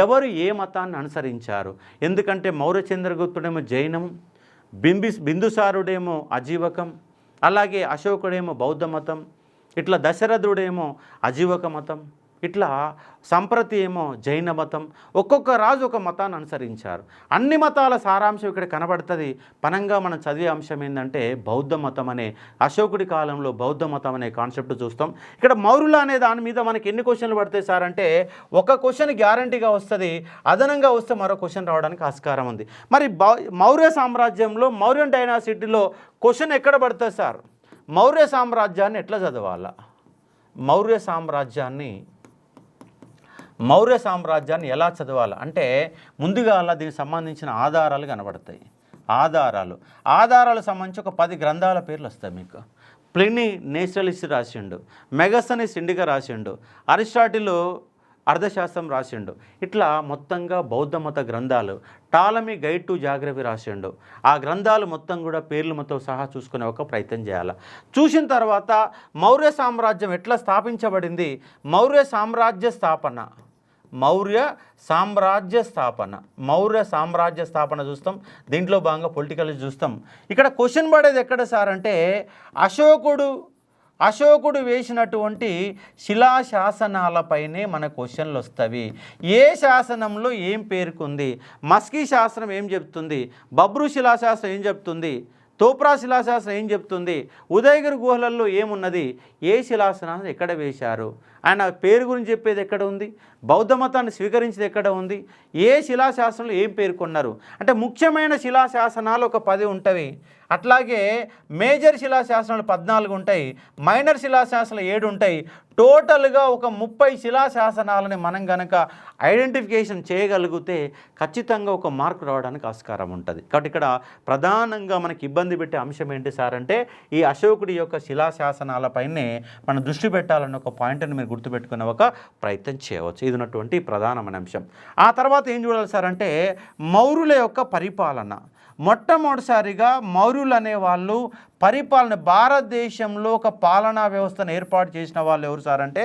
ఎవరు ఏ మతాన్ని అనుసరించారు. ఎందుకంటే మౌర్య చంద్రగుప్తుడేమో జైనం, బిందుసారుడేమో అజీవకం, అలాగే అశోకుడేమో బౌద్ధ మతం, ఇట్లా దశరథుడేమో అజీవక మతం, ఇట్లా సంప్రతి ఏమో జైన మతం. ఒక్కొక్క రాజు ఒక మతాన్ని అనుసరించారు. అన్ని మతాల సారాంశం ఇక్కడ కనబడుతుంది. పనంగా మనం చదివే అంశం ఏంటంటే బౌద్ధ మతం అనే, అశోకుడి కాలంలో బౌద్ధ మతం అనే కాన్సెప్ట్ చూస్తాం. ఇక్కడ మౌర్యులు అనే దాని మీద మనకి ఎన్ని క్వశ్చన్లు పడతాయి సార్ అంటే ఒక క్వశ్చన్ గ్యారంటీగా వస్తుంది, అదనంగా వస్తే మరో క్వశ్చన్ రావడానికి ఆస్కారం ఉంది. మరి మౌర్య సామ్రాజ్యంలో మౌర్యన్ డైనాసిటీలో క్వశ్చన్ ఎక్కడ పడుతుంది సార్, మౌర్య సామ్రాజ్యాన్ని ఎట్లా చదవాలా, మౌర్య సామ్రాజ్యాన్ని ఎలా చదవాలి అంటే ముందుగా దీనికి సంబంధించిన ఆధారాలు కనబడతాయి. ఆధారాలకు సంబంధించి ఒక 10 గ్రంథాల పేర్లు వస్తాయి మీకు. ప్లినీ నేచురలిస్ట్ రాసిండు, మెగస్తనీస్ ఇండికా రాసిండు, అరిస్టాటిల్ అర్థశాస్త్రం రాసిండు. ఇట్లా మొత్తంగా బౌద్ధ మత గ్రంథాలు, టాలమీ గైడ్ టు జాగ్రఫీ రాసిండు. ఆ గ్రంథాలు మొత్తం కూడా పేర్లతో సహా చూసుకునే ఒక ప్రయత్నం చేయాలి. చూసిన తర్వాత మౌర్య సామ్రాజ్యం ఎట్లా స్థాపించబడింది, మౌర్య సామ్రాజ్య స్థాపన చూస్తాం. దీంట్లో భాగంగా పొలిటికల్ చూస్తాం. ఇక్కడ క్వశ్చన్ పడేది ఎక్కడ సార్ అంటే అశోకుడు అశోకుడు వేసినటువంటి శిలాశాసనాలపైనే మన క్వశ్చన్లు వస్తవి. ఏ శాసనంలో ఏం పేర్కొంది, మస్కీ శాస్త్రం ఏం చెప్తుంది, బబ్రు శిలాశాస్త్రం ఏం చెప్తుంది, తోప్రా శిలాశాస్త్రం ఏం చెప్తుంది, ఉదయగిరి గుహలలో ఏమున్నది, ఏ శిలాశాసనాన్ని ఎక్కడ వేశారు, ఆయన పేరు గురించి చెప్పేది ఎక్కడ ఉంది, బౌద్ధ మతాన్ని స్వీకరించేది ఎక్కడ ఉంది, ఏ శిలాశాసనంలో ఏం పేర్కొన్నారు. అంటే ముఖ్యమైన శిలాశాసనాలు ఒక 10 ఉంటాయి. అట్లాగే మేజర్ శిలాశాసనాలు 14 ఉంటాయి, మైనర్ శిలాశాసనాలు 7 ఉంటాయి. టోటల్గా ఒక 30 శిలాశాసనాలని మనం కనుక ఐడెంటిఫికేషన్ చేయగలిగితే ఖచ్చితంగా ఒక మార్క్ రావడానికి ఆస్కారం ఉంటుంది. కాబట్టి ఇక్కడ ప్రధానంగా మనకి ఇబ్బంది పెట్టే అంశం ఏంటి సార్ అంటే ఈ అశోకుడి యొక్క శిలాశాసనాలపైనే మనం దృష్టి పెట్టాలన్న ఒక పాయింట్ని మీరు గుర్తుపెట్టుకునే ఒక ప్రయత్నం చేయవచ్చు. ఇది ఉన్నటువంటి ప్రధానమైన అంశం. ఆ తర్వాత ఏం చూడాలి సార్ అంటే మౌర్యుల యొక్క పరిపాలన. మొట్టమొదటిసారిగా మౌర్యులు అనే వాళ్ళు పరిపాలన భారతదేశంలో ఒక పాలనా వ్యవస్థను ఏర్పాటు చేసిన వాళ్ళు ఎవరు సార్ అంటే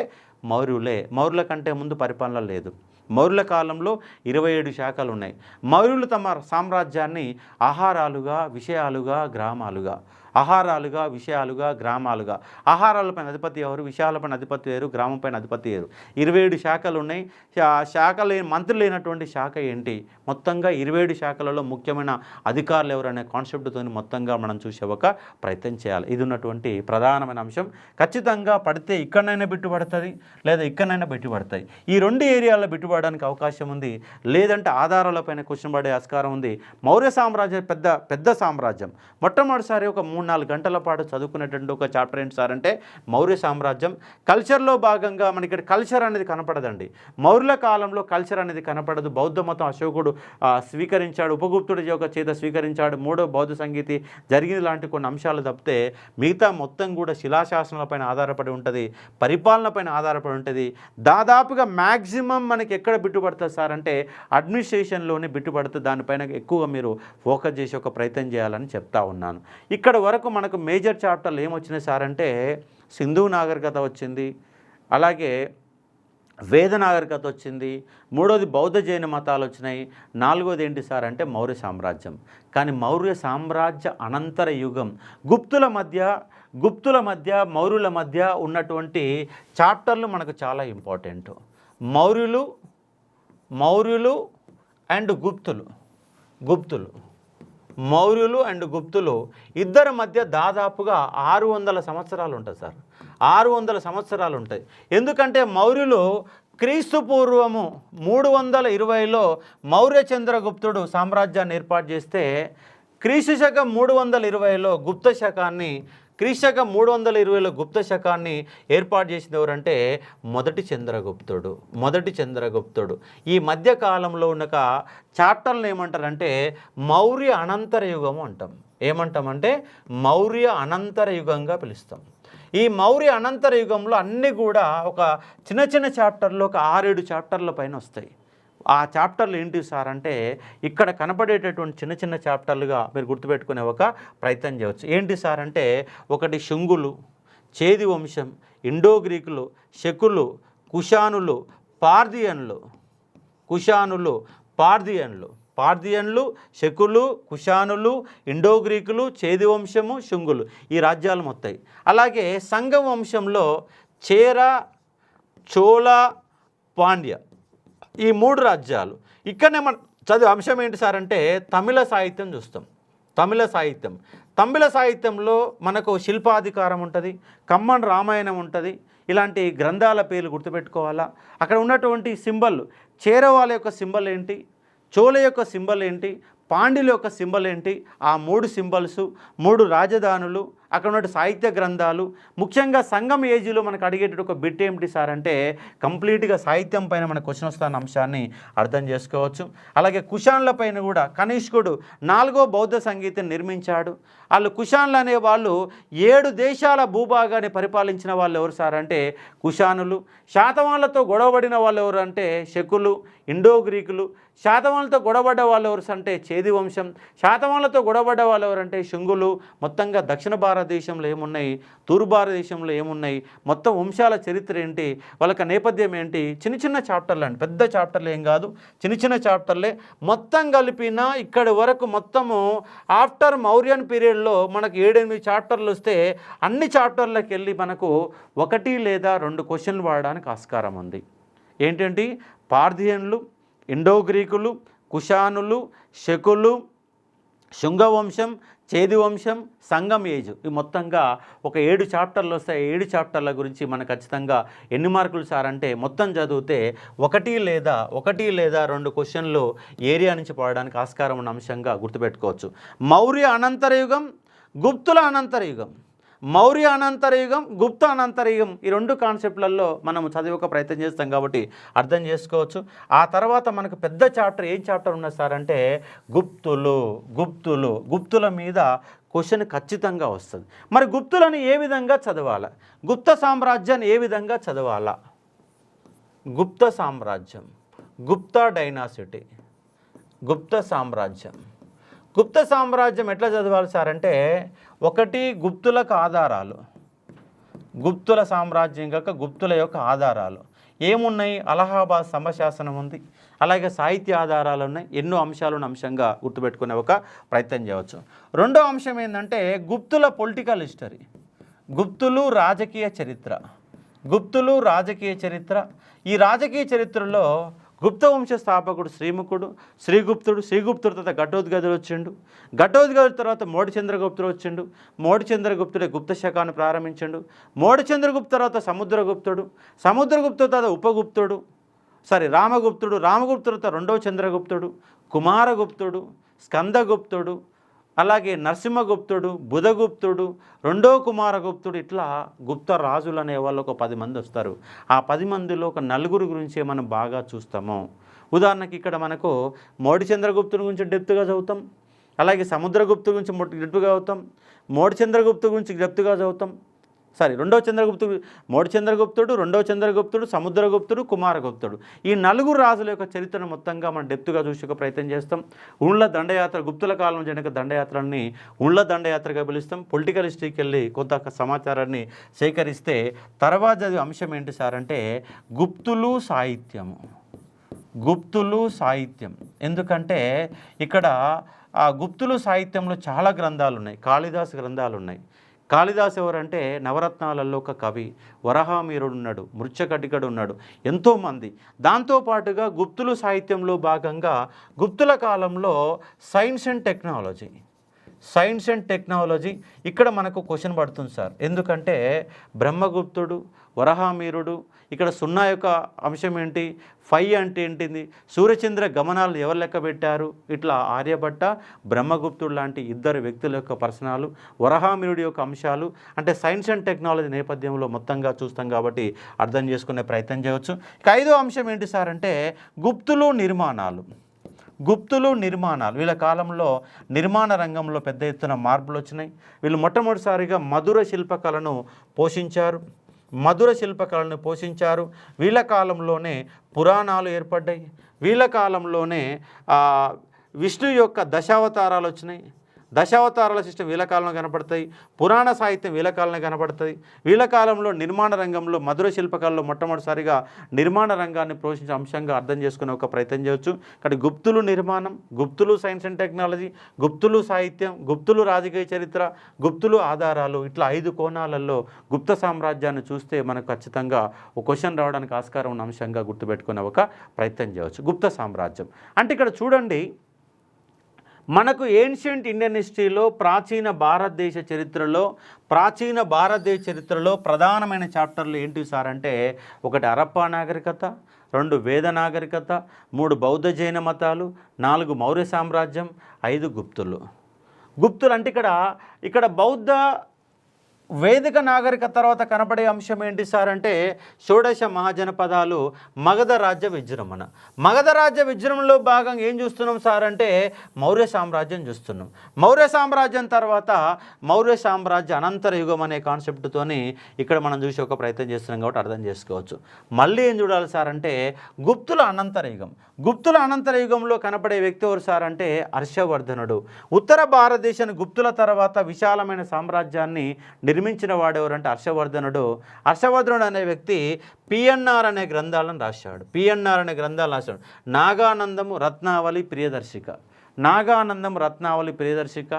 మౌర్యులే. మౌర్యుల కంటే ముందు పరిపాలన లేదు. మౌర్యుల కాలంలో 27 శాఖలు ఉన్నాయి. మౌర్యులు తమ సామ్రాజ్యాన్ని ఆహారాలుగా, విషయాలుగా, గ్రామాలుగా, ఆహారాలుగా, విషయాలుగా, గ్రామాలుగా, ఆహారాలపైన అధిపతి ఎవరు, విషయాలపైన అధిపతి వేరు, గ్రామంపైన అధిపతి వేరు. 27 శాఖలు ఉన్నాయి. శాఖలు మంత్రులు లేనటువంటి శాఖ ఏంటి, మొత్తంగా 27 శాఖలలో ముఖ్యమైన అధికారులు ఎవరు అనే కాన్సెప్ట్తో మొత్తంగా మనం చూసే ఒక ప్రయత్నం చేయాలి. ఇది ఉన్నటువంటి ప్రధానమైన అంశం. ఖచ్చితంగా పడితే ఇక్కడనైనా బిట్టుపడుతుంది, లేదా ఇక్కడనైనా బిట్టుపడతాయి. ఈ 2 ఏరియాల్లో బిట్టుపడడానికి అవకాశం ఉంది. లేదంటే ఆధారాలపైన క్వశ్చన్ పడే ఆస్కారం ఉంది. మౌర్య సామ్రాజ్యం పెద్ద సామ్రాజ్యం. మొట్టమొదటిసారి ఒక 3-4 గంటల పాటు చదువుకునేటువంటి ఒక చాప్టర్ ఏంటి సార్ అంటే మౌర్య సామ్రాజ్యం. కల్చర్లో భాగంగా మనకి ఇక్కడ కల్చర్ అనేది కనపడదండి. మౌర్యుల కాలంలో కల్చర్ అనేది కనపడదు. బౌద్ధ మతం అశోకుడు స్వీకరించాడు, ఉపగుప్తుడి యొక్క చేత స్వీకరించాడు, 3వ బౌద్ధ సంగీతి జరిగిన లాంటి కొన్ని అంశాలు తప్పితే మిగతా మొత్తం కూడా శిలాశాసనాలపైన ఆధారపడి ఉంటుంది, పరిపాలనపైన ఆధారపడి ఉంటుంది. దాదాపుగా మ్యాక్సిమం మనకి ఎక్కడ బిట్టుపడుతుంది సార్ అంటే అడ్మినిస్ట్రేషన్లోనే బిట్టుపడుతుంది. దానిపైన ఎక్కువగా మీరు ఫోకస్ చేసి ఒక ప్రయత్నం చేయాలని చెప్తా ఉన్నాను. ఇక్కడ వరకు మనకు మేజర్ చాప్టర్లు ఏమొచ్చినాయి సార్ అంటే సింధు నాగరికత వచ్చింది, అలాగే వేద నాగరికత వచ్చింది, 3వది బౌద్ధ జైన మతాలు వచ్చినాయి, 4వది ఏంటి సార్ అంటే మౌర్య సామ్రాజ్యం. కానీ మౌర్య సామ్రాజ్య అనంతర యుగం గుప్తుల మధ్య మౌర్యుల మధ్య ఉన్నటువంటి చాప్టర్లు మనకు చాలా ఇంపార్టెంట్. మౌర్యులు అండ్ గుప్తులు మౌర్యులు అండ్ గుప్తులు ఇద్దరి మధ్య దాదాపుగా 600 సంవత్సరాలు ఉంటుంది సార్. 600 సంవత్సరాలు ఉంటాయి. ఎందుకంటే మౌర్యులు క్రీస్తు పూర్వము 320లో మౌర్య చంద్రగుప్తుడు సామ్రాజ్యాన్ని ఏర్పాటు చేస్తే క్రీస్తు శకం 320లో గుప్త శకాన్ని క్రీస్తు శకం 320లో గుప్త శకాన్ని ఏర్పాటు చేసింది ఎవరంటే మొదటి చంద్రగుప్తుడు. ఈ మధ్య కాలంలో ఉన్న చాప్టర్లు ఏమంటారంటే మౌర్య అనంతర యుగము అంటాం. ఏమంటామంటే మౌర్య అనంతర యుగంగా పిలుస్తాం. ఈ మౌర్య అనంతర యుగంలో అన్నీ కూడా ఒక చిన్న చాప్టర్లు ఒక 6-7 చాప్టర్ల పైన వస్తాయి. ఆ చాప్టర్లు ఏంటి సార్ అంటే ఇక్కడ కనపడేటటువంటి చిన్న చాప్టర్లుగా మీరు గుర్తుపెట్టుకునే ఒక ప్రయత్నం చేయవచ్చు. ఏంటి సార్ అంటే ఒకటి శుంగులు, చేది వంశం, ఇండో గ్రీకులు, శకులు, కుషానులు, పార్థియన్లు, శకులు, కుషానులు, ఇండో గ్రీకులు, చేది వంశము, శుంగులు ఈ రాజ్యాలు మొత్తాయి. అలాగే సంగం వంశంలో చేర, చోళ, పాండ్య ఈ 3 రాజ్యాలు. ఇక్కడనే మన చదివే అంశం ఏంటి సార్ అంటే తమిళ సాహిత్యం చూస్తాం. తమిళ సాహిత్యంలో మనకు శిల్పాధికారం ఉంటుంది, కమ్మన్ రామాయణం ఉంటుంది. ఇలాంటి గ్రంథాల పేర్లు గుర్తుపెట్టుకోవాలా. అక్కడ ఉన్నటువంటి సింబల్, చేర వాళ్ళ యొక్క సింబల్ ఏంటి, చోళ యొక్క సింబల్ ఏంటి, పాండ్యుల యొక్క సింబల్ ఏంటి, ఆ 3 సింబల్స్, 3 రాజధానులు, అక్కడ ఉన్న సాహిత్య గ్రంథాలు, ముఖ్యంగా సంగం ఏజీలో మనకు అడిగేటట్టు ఒక బిట్ ఏమిటి సార్ అంటే కంప్లీట్గా సాహిత్యం పైన మన క్వశ్చన్ వస్తున్న అంశాన్ని అర్థం చేసుకోవచ్చు. అలాగే కుషాన్ల పైన కూడా కనిష్కుడు 4వ బౌద్ధ సంగీతం నిర్మించాడు. వాళ్ళు కుషాన్లు అనే వాళ్ళు 7 దేశాల భూభాగాన్ని పరిపాలించిన వాళ్ళు ఎవరు సార్ అంటే కుషానులు. శాతవాహనులతో గొడవపడిన వాళ్ళు ఎవరు అంటే శకులు, ఇండో గ్రీకులు. శాతవాహనులతో గొడవపడ్డ వాళ్ళు ఎవరు అంటే చేది వంశం. శాతవాహనులతో గొడవపడ్డ వాళ్ళు ఎవరంటే శుంగులు. మొత్తంగా దక్షిణ భారత భారతదేశంలో ఏమున్నాయి, తూర్పు భారతదేశంలో ఏమున్నాయి, మొత్తం వంశాల చరిత్ర ఏంటి, వాళ్ళకి నేపథ్యం ఏంటి, చిన్న చిన్న చాప్టర్లు అండి, పెద్ద చాప్టర్లు ఏం కాదు, చిన్న చిన్న చాప్టర్లే. మొత్తం కలిపిన ఇక్కడి వరకు మొత్తము ఆఫ్టర్ మౌర్యన్ పీరియడ్లో మనకు 7-8 చాప్టర్లు వస్తే అన్ని చాప్టర్లకు వెళ్ళి మనకు 1 లేదా 2 క్వశ్చన్లు వాడడానికి ఆస్కారం ఉంది. ఏంటంటే పార్థియన్లు, ఇండో గ్రీకులు, కుషానులు, శకులు, శుంగవంశం, చేది వంశం, సంగం ఏజ్, ఈ మొత్తంగా ఒక 7 చాప్టర్లు వస్తాయి. 7 చాప్టర్ల గురించి మనకు ఖచ్చితంగా ఎన్ని మార్కులు సార్ అంటే మొత్తం చదివితే 1 లేదా 2 క్వశ్చన్లు ఏరియా నుంచి పడడానికి ఆస్కారం ఉన్న అంశంగా గుర్తుపెట్టుకోవచ్చు. మౌర్య అనంతర యుగం, గుప్తుల అనంతర యుగం, మౌర్య అనంతర యుగం, గుప్త అనంతర యుగం, ఈ 2 కాన్సెప్ట్లలో మనం చదివే ప్రయత్నం చేస్తాం కాబట్టి అర్థం చేసుకోవచ్చు. ఆ తర్వాత మనకు పెద్ద చాప్టర్ ఏం చాప్టర్ ఉన్నది సార్ అంటే గుప్తుల మీద క్వశ్చన్ ఖచ్చితంగా వస్తుంది. మరి గుప్తులను ఏ విధంగా చదవాలా, గుప్త సామ్రాజ్యాన్ని ఏ విధంగా చదవాలా, గుప్త సామ్రాజ్యం, గుప్తా డైనాసిటీ, గుప్త సామ్రాజ్యం ఎట్లా చదవాలి సార్ అంటే, 1 గుప్తులకు ఆధారాలు, గుప్తుల సామ్రాజ్యం కాక గుప్తుల యొక్క ఆధారాలు ఏమున్నాయి, అలహాబాద్ సమశాసనం ఉంది, అలాగే సాహిత్య ఆధారాలు ఉన్నాయి, ఎన్నో అంశాలను అంశంగా గుర్తుపెట్టుకునే ఒక ప్రయత్నం చేయవచ్చు. రెండో అంశం ఏంటంటే గుప్తుల పొలిటికల్ హిస్టరీ, గుప్తులు రాజకీయ చరిత్ర. ఈ రాజకీయ చరిత్రలో గుప్త వంశ స్థాపకుడు శ్రీముఖుడు, శ్రీగుప్తుడు తర్వాత ఘటోద్గజుడు వచ్చిండు, ఘటోద్గజుడు తర్వాత మోడిచంద్రగుప్తుడు వచ్చిండు, మోడిచంద్రగుప్తుడే గుప్త శకాన్ని ప్రారంభించిండు, మోడిచంద్రగుప్తు తర్వాత సముద్రగుప్తుడు తర్వాత ఉపగుప్తుడు, రామగుప్తుడు తర్వాత 2వ చంద్రగుప్తుడు, కుమారగుప్తుడు, స్కందగుప్తుడు, అలాగే నరసింహగుప్తుడు, బుధగుప్తుడు, 2వ కుమారగుప్తుడు, ఇట్లా గుప్త రాజులు అనే వాళ్ళు ఒక 10 మంది వస్తారు. ఆ 10 మందిలో ఒక 4 గురించే మనం బాగా చూస్తాము. ఉదాహరణకి ఇక్కడ మనకు మోడిచంద్రగుప్తుడి గురించి డెప్త్గా చదువుతాం, అలాగే సముద్రగుప్తుడి గురించి డెప్త్గా చదువుతాం, మోడిచంద్రగుప్తుడి గురించి డెప్త్గా చదువుతాం. 2వ చంద్రగుప్తుడు, మోడిచంద్రగుప్తుడు, 2వ చంద్రగుప్తుడు, సముద్రగుప్తుడు, కుమారగుప్తుడు, ఈ 4 రాజుల యొక్క చరిత్రను మొత్తంగా మనం డెప్త్గా చూసే ప్రయత్నం చేస్తాం. ఉండ్ల దండయాత్ర, గుప్తుల కాలం జరిగిన దండయాత్రల్ని ఉండ్ల దండయాత్రగా పిలుస్తాం. పొలిటికల్ హిస్టరీకి వెళ్ళి కొంత సమాచారాన్ని సేకరిస్తే తర్వాత అంశం ఏంటి సార్ అంటే గుప్తులు సాహిత్యం. ఎందుకంటే ఇక్కడ ఆ గుప్తులు సాహిత్యంలో చాలా గ్రంథాలు ఉన్నాయి, కాళిదాసు గ్రంథాలు ఉన్నాయి. కాళిదాసు ఎవరంటే నవరత్నాలలో ఒక కవి, వరహామీరుడు ఉన్నాడు, మృచ్ఛకటికడు ఉన్నాడు, ఎంతోమంది. దాంతోపాటుగా గుప్తులు సాహిత్యంలో భాగంగా గుప్తుల కాలంలో సైన్స్ అండ్ టెక్నాలజీ ఇక్కడ మనకు క్వశ్చన్ పడుతుంది సార్. ఎందుకంటే బ్రహ్మగుప్తుడు, వరహామీరుడు, ఇక్కడ 0 యొక్క అంశం ఏంటి, 5 అంటే ఏంటిది, సూర్యచంద్ర గమనాలు ఎవరు లెక్క పెట్టారు, ఇట్లా ఆర్యభట్ట, బ్రహ్మగుప్తుడు లాంటి 2 వ్యక్తుల యొక్క పర్సనాలు, వరహామీరుడి యొక్క అంశాలు, అంటే సైన్స్ అండ్ టెక్నాలజీ నేపథ్యంలో మొత్తంగా చూస్తాం కాబట్టి అర్థం చేసుకునే ప్రయత్నం చేయవచ్చు. ఇక 5వ అంశం ఏంటి సార్ అంటే గుప్తులు నిర్మాణాలు. వీళ్ళ కాలంలో నిర్మాణ రంగంలో పెద్ద ఎత్తున మార్పులు వచ్చినాయి. వీళ్ళు మొట్టమొదటిసారిగా మధుర శిల్పకళను పోషించారు. వీళ్ళ కాలంలోనే పురాణాలు ఏర్పడ్డాయి. వీళ్ళ కాలంలోనే విష్ణు యొక్క దశావతారాలు వచ్చినాయి. దశావతారాల సిస్టమ్ వీళ్ళ కాలంలో కనపడతాయి. పురాణ సాహిత్యం వీళ్ళ కాలంలో కనపడుతుంది. వీళ్ళ కాలంలో నిర్మాణ రంగంలో మధుర శిల్పకళలో మొట్టమొదటిసారిగా నిర్మాణ రంగాన్ని పోషించే అంశంగా అర్థం చేసుకునే ఒక ప్రయత్నం చేయవచ్చు. కానీ గుప్తులు నిర్మాణం, గుప్తులు సైన్స్ అండ్ టెక్నాలజీ, గుప్తులు సాహిత్యం, గుప్తులు రాజకీయ చరిత్ర, గుప్తులు ఆధారాలు, ఇట్లా 5 కోణాలలో గుప్త సామ్రాజ్యాన్ని చూస్తే మనకు ఖచ్చితంగా ఒక క్వశ్చన్ రావడానికి ఆస్కారం ఉన్న అంశంగా గుర్తుపెట్టుకునే ఒక ప్రయత్నం చేయవచ్చు. గుప్త సామ్రాజ్యం అంటే ఇక్కడ చూడండి, మనకు ఏన్షియంట్ ఇండియన్ హిస్టరీలో ప్రాచీన భారతదేశ చరిత్రలో ప్రధానమైన చాప్టర్లు ఏంటి సార్ అంటే 1 హరప్పా నాగరికత, 2 వేద నాగరికత, 3 బౌద్ధ జైన మతాలు, 4 మౌర్య సామ్రాజ్యం, 5 గుప్తులు అంటే ఇక్కడ బౌద్ధ వేదిక నాగరికత తర్వాత కనపడే అంశం ఏంటి సార్ అంటే షోడశ మహాజనపదాలు, మగధ రాజ్య విజృంభణలో భాగంగా ఏం చూస్తున్నాం సార్ అంటే మౌర్య సామ్రాజ్యం చూస్తున్నాం. మౌర్య సామ్రాజ్యం తర్వాత మౌర్య సామ్రాజ్య అనంతర యుగం అనే కాన్సెప్ట్తోని ఇక్కడ మనం చూసి ఒక ప్రయత్నం చేస్తున్నాం కాబట్టి అర్థం చేసుకోవచ్చు. మళ్ళీ ఏం చూడాలి సార్ అంటే గుప్తుల అనంతర యుగం. గుప్తుల అనంతర యుగంలో కనపడే వ్యక్తి ఎవరు సార్ అంటే హర్షవర్ధనుడు. ఉత్తర భారతదేశాన్ని గుప్తుల తర్వాత విశాలమైన సామ్రాజ్యాన్ని నిర్మించిన వాడెవరంటే హర్షవర్ధనుడు. హర్షవర్ధనుడు అనే వ్యక్తి పిఎన్ఆర్ అనే గ్రంథాలను రాశాడు. పిఎన్ఆర్ అనే గ్రంథాలు రాశాడు. నాగానందము రత్నావళి ప్రియదర్శిక, నాగానందం రత్నావళి ప్రియదర్శిక.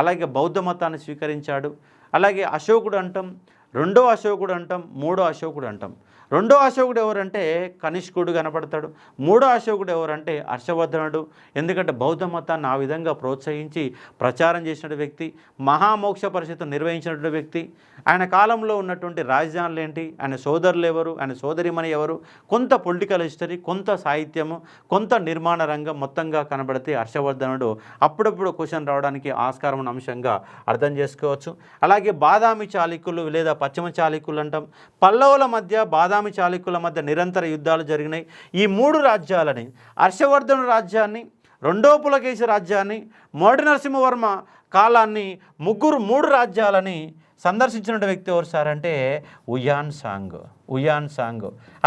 అలాగే బౌద్ధ మతాన్ని స్వీకరించాడు. అలాగే అశోకుడు అంటాం, రెండో అశోకుడు అంటాం, మూడో అశోకుడు అంటాం. రెండో అశోకుడు ఎవరంటే కనిష్కుడు కనపడతాడు. మూడో అశోకుడు ఎవరంటే హర్షవర్ధనుడు. ఎందుకంటే బౌద్ధ మతాన్ని ఆ విధంగా ప్రోత్సహించి ప్రచారం చేసిన వ్యక్తి, మహామోక్ష పరిషత్తు నిర్వహించినటువంటి వ్యక్తి. ఆయన కాలంలో ఉన్నటువంటి రాజధానులు ఏంటి, ఆయన సోదరులు ఎవరు, ఆయన సోదరిమణి ఎవరు, కొంత పొలిటికల్ హిస్టరీ, కొంత సాహిత్యము, కొంత నిర్మాణ రంగం మొత్తంగా కనబడితే హర్షవర్ధనుడు అప్పుడప్పుడు క్వశ్చన్ రావడానికి ఆస్కారం ఉన్న అంశంగా అర్థం చేసుకోవచ్చు. అలాగే బాదామి చాళుక్యులు లేదా పశ్చిమ చాళుక్యులు అంటాం. పల్లవుల మధ్య బాదామి చాళుక్యుల మధ్య నిరంతర యుద్ధాలు జరిగినాయి. ఈ మూడు రాజ్యాలని, హర్షవర్ధను రాజ్యాన్ని, రెండో పులకేశి రాజ్యాన్ని, మొదటి నరసింహవర్మ కాలాన్ని, మూడు రాజ్యాలని సందర్శించిన వ్యక్తి ఎవరు సార్ అంటే ఉయాన్ సాంగ్.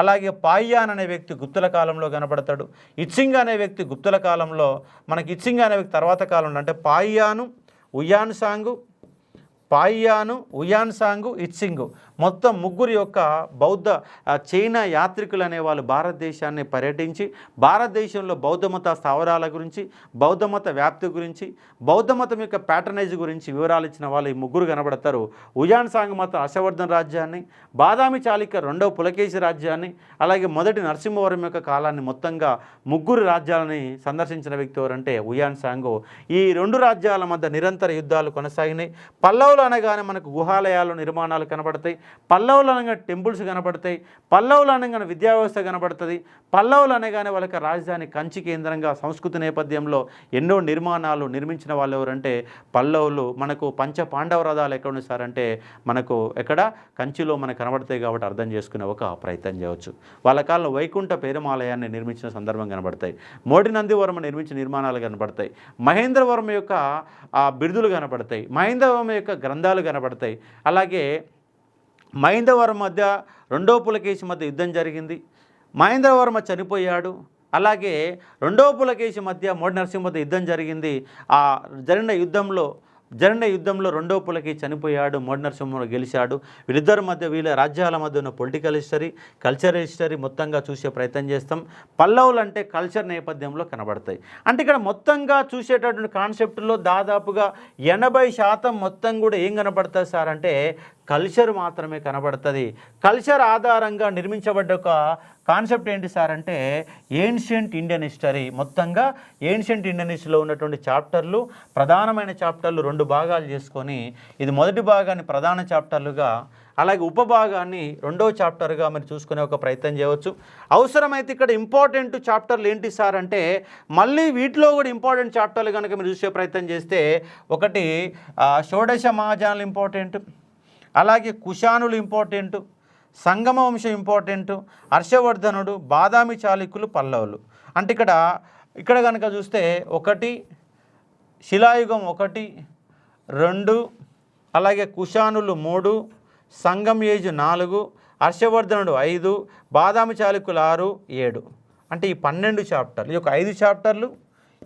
అలాగే పాయ్యాన్ అనే వ్యక్తి గుప్తుల కాలంలో కనపడతాడు. ఇత్సింగ్ అనే వ్యక్తి గుప్తుల కాలంలో, మనకి ఇత్సింగ్ అనే వ్యక్తి తర్వాత కాలంలో. అంటే పాయ్యాను, ఉయాన్ సాంగు, ఇత్సింగు మొత్తం ముగ్గురు యొక్క బౌద్ధ చైనా యాత్రికులు అనే వాళ్ళు భారతదేశాన్ని పర్యటించి భారతదేశంలో బౌద్ధ మత స్థావరాల గురించి, బౌద్ధ మత వ్యాప్తి గురించి, బౌద్ధ మతం యొక్క ప్యాటర్నైజ్ గురించి వివరాలు ఇచ్చిన వాళ్ళు ఈ ముగ్గురు కనబడతారు. ఉయాన్ సాంగ్ మతం హర్షవర్ధన్ రాజ్యాన్ని, బాదామి చాళుక్య రెండవ పులకేశి రాజ్యాన్ని, అలాగే మొదటి నరసింహవర్మ యొక్క కాలాన్ని మొత్తంగా ముగ్గురు రాజ్యాలని సందర్శించిన వ్యక్తి ఎవరంటే ఉయాన్ సాంగు. ఈ రెండు రాజ్యాల మధ్య నిరంతర యుద్ధాలు కొనసాగినాయి. పల్లవులు అనగానే మనకు గుహాలయాలు నిర్మాణాలు కనబడతాయి. పల్లవులు అనగా టెంపుల్స్ కనబడతాయి. పల్లవులు అనగానే విద్యా వ్యవస్థ కనబడుతుంది. పల్లవులు అనగానే వాళ్ళకి రాజధాని కంచి కేంద్రంగా సంస్కృతి నేపథ్యంలో ఎన్నో నిర్మాణాలు నిర్మించిన వాళ్ళు ఎవరంటే పల్లవులు. మనకు పంచ పాండవ రథాలు ఎక్కడ ఉన్నాయి సార్ అంటే మనకు ఎక్కడ కంచిలో మనకు కనబడతాయి. కాబట్టి అర్థం చేసుకునే ఒక ప్రయత్నం చేయవచ్చు. వాళ్ళ కాలంలో వైకుంఠ పేరుమాలయాన్ని నిర్మించిన సందర్భం కనబడతాయి. మోడి నందివర్మ నిర్మించిన నిర్మాణాలు కనబడతాయి. మహేంద్రవర్మ యొక్క బిరుదులు కనబడతాయి. మహేంద్రవర్మ యొక్క గ్రంథాలు కనబడతాయి. అలాగే మహేంద్రవర్మ మధ్య రెండో పులకేశి మధ్య యుద్ధం జరిగింది. మహేంద్రవర్మ చనిపోయాడు. అలాగే రెండో పులకేశి మధ్య మొదటి నరసింహ మధ్య యుద్ధం జరిగింది. ఆ జరిగిన యుద్ధంలో రెండో పులకేశి చనిపోయాడు, మొదటి నరసింహ గెలిచాడు. వీళ్ళిద్దరి మధ్య, వీళ్ళ రాజ్యాల మధ్య ఉన్న పొలిటికల్ హిస్టరీ, కల్చరల్ హిస్టరీ మొత్తంగా చూసే ప్రయత్నం చేస్తాం. పల్లవులు అంటే కల్చర్ నేపథ్యంలో కనబడతాయి. అంటే ఇక్కడ మొత్తంగా చూసేటటువంటి కాన్సెప్ట్లో దాదాపుగా 80% మొత్తం కూడా ఏం కనబడుతుంది సార్ అంటే కల్చర్ మాత్రమే కనబడుతుంది. కల్చర్ ఆధారంగా నిర్మించబడ్డ ఒక కాన్సెప్ట్ ఏంటి సార్ అంటే ఏన్షియంట్ ఇండియన్ హిస్టరీ. మొత్తంగా ఏన్షియంట్ ఇండియన్ హిస్టరీలో ఉన్నటువంటి చాప్టర్లు, ప్రధానమైన చాప్టర్లు 2 భాగాలు చేసుకొని, ఇది మొదటి భాగాన్ని ప్రధాన చాప్టర్లుగా, అలాగే ఉపభాగాన్ని రెండో చాప్టర్గా మీరు చూసుకునే ఒక ప్రయత్నం చేయవచ్చు. అవసరమైతే ఇక్కడ ఇంపార్టెంట్ చాప్టర్లు ఏంటి సార్ అంటే మళ్ళీ వీటిలో కూడా ఇంపార్టెంట్ చాప్టర్లు కనుక మీరు చూసే ప్రయత్నం చేస్తే, ఒకటి షోడశ మహాజానులు ఇంపార్టెంట్, అలాగే కుషానులు ఇంపార్టెంటు, సంగమ వంశం ఇంపార్టెంటు, హర్షవర్ధనుడు, బాదామి చాళుక్యులు, పల్లవులు. అంటే ఇక్కడ కనుక చూస్తే 1 శిలాయుగం 1, 2, అలాగే కుషానులు 3, సంగం ఏజ్ 4, హర్షవర్ధనుడు 5, బాదామి చాళుక్యులు 6, 7. అంటే ఈ 12 చాప్టర్లు, ఈ యొక్క 5 చాప్టర్లు,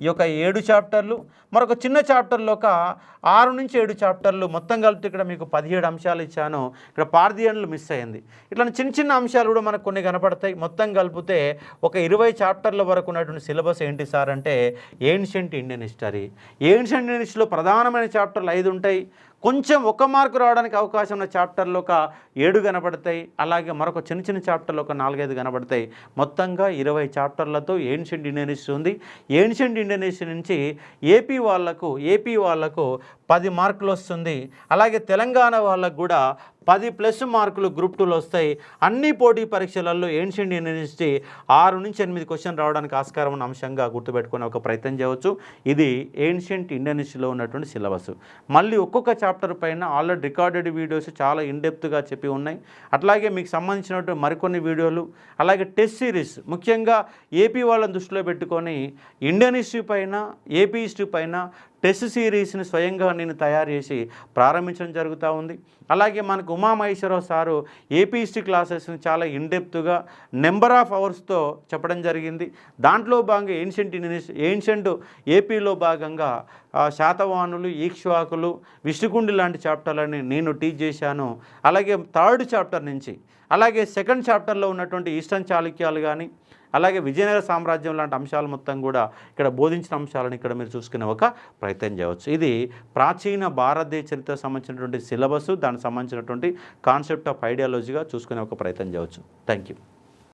ఈ యొక్క 7 చాప్టర్లు, మరొక చిన్న చాప్టర్లో ఒక 6 నుంచి 7 చాప్టర్లు, మొత్తం కలిపితే ఇక్కడ మీకు 17 అంశాలు ఇచ్చాను. ఇక్కడ పార్థియన్లు మిస్ అయింది. ఇట్లా చిన్న అంశాలు కూడా మనకు కొన్ని కనపడతాయి. మొత్తం కలిపితే ఒక 20 చాప్టర్ల వరకు ఉన్నటువంటి సిలబస్ ఏంటి సార్ అంటే ancient Indian history. Ancient Indian హిస్టరీలో ప్రధానమైన చాప్టర్లు 5 ఉంటాయి. కొంచెం 1 మార్కు రావడానికి అవకాశం ఉన్న చాప్టర్లు ఒక 7 కనబడతాయి. అలాగే మరొక చిన్న చాప్టర్లు ఒక 4-5 కనబడతాయి. మొత్తంగా 20 చాప్టర్లతో ఏన్షియంట్ ఇండియన్ హిస్టరీ ఉంది. ఏన్షియంట్ ఇండియన్ హిస్టరీ నుంచి ఏపీ వాళ్ళకు 10 మార్కులు వస్తుంది. అలాగే తెలంగాణ వాళ్ళకు కూడా 10+ మార్కులు గ్రూప్ 2లో వస్తాయి. అన్ని పోటీ పరీక్షలలో ఏన్షియంట్ ఇండియన్ హిస్టరీ 6 నుంచి 8 క్వశ్చన్ రావడానికి ఆస్కారం ఉన్న అంశంగా గుర్తుపెట్టుకునే ఒక ప్రయత్నం చేయవచ్చు. ఇది ఏన్షియంట్ ఇండియన్ హిస్టరీలో ఉన్నటువంటి సిలబస్. మళ్ళీ ఒక్కొక్క చాప్టర్ పైన ఆల్రెడీ రికార్డెడ్ వీడియోస్ చాలా ఇన్డెప్త్గా చెప్పి ఉన్నాయి. అట్లాగే మీకు సంబంధించినటువంటి మరికొన్ని వీడియోలు, అలాగే టెస్ట్ సిరీస్ ముఖ్యంగా ఏపీ వాళ్ళని దృష్టిలో పెట్టుకొని ఇండియన్ హిస్టరీ పైన, ఏపీ హిస్టరీ పైన టెస్ట్ సిరీస్ని స్వయంగా నేను తయారు చేసి ప్రారంభించడం జరుగుతూ ఉంది. అలాగే మనకు ఉమామహేశ్వరరావు సారు ఏపీ హిస్టరీ క్లాసెస్ని చాలా ఇన్డెప్త్గా నెంబర్ ఆఫ్ అవర్స్తో చెప్పడం జరిగింది. దాంట్లో భాగంగా ఏన్షియంట్ ఏపీలో భాగంగా శాతవాహనులు, ఈక్ష్వాకులు, విష్ణుకుండి లాంటి చాప్టర్లని నేను టీచ్ చేశాను. అలాగే థర్డ్ చాప్టర్ నుంచి, అలాగే సెకండ్ చాప్టర్లో ఉన్నటువంటి ఈస్టర్న్ చాళుక్యాలు కానీ, అలాగే విజయనగర సామ్రాజ్యం లాంటి అంశాలు మొత్తం కూడా ఇక్కడ బోధించిన అంశాలను ఇక్కడ మీరు చూసుకునే ఒక ప్రయత్నం చేయవచ్చు. ఇది ప్రాచీన భారతదేశ చరిత్రకు సంబంధించినటువంటి సిలబస్, దానికి సంబంధించినటువంటి కాన్సెప్ట్ ఆఫ్ ఐడియాలజీగా చూసుకునే ఒక ప్రయత్నం చేయవచ్చు. Thank you.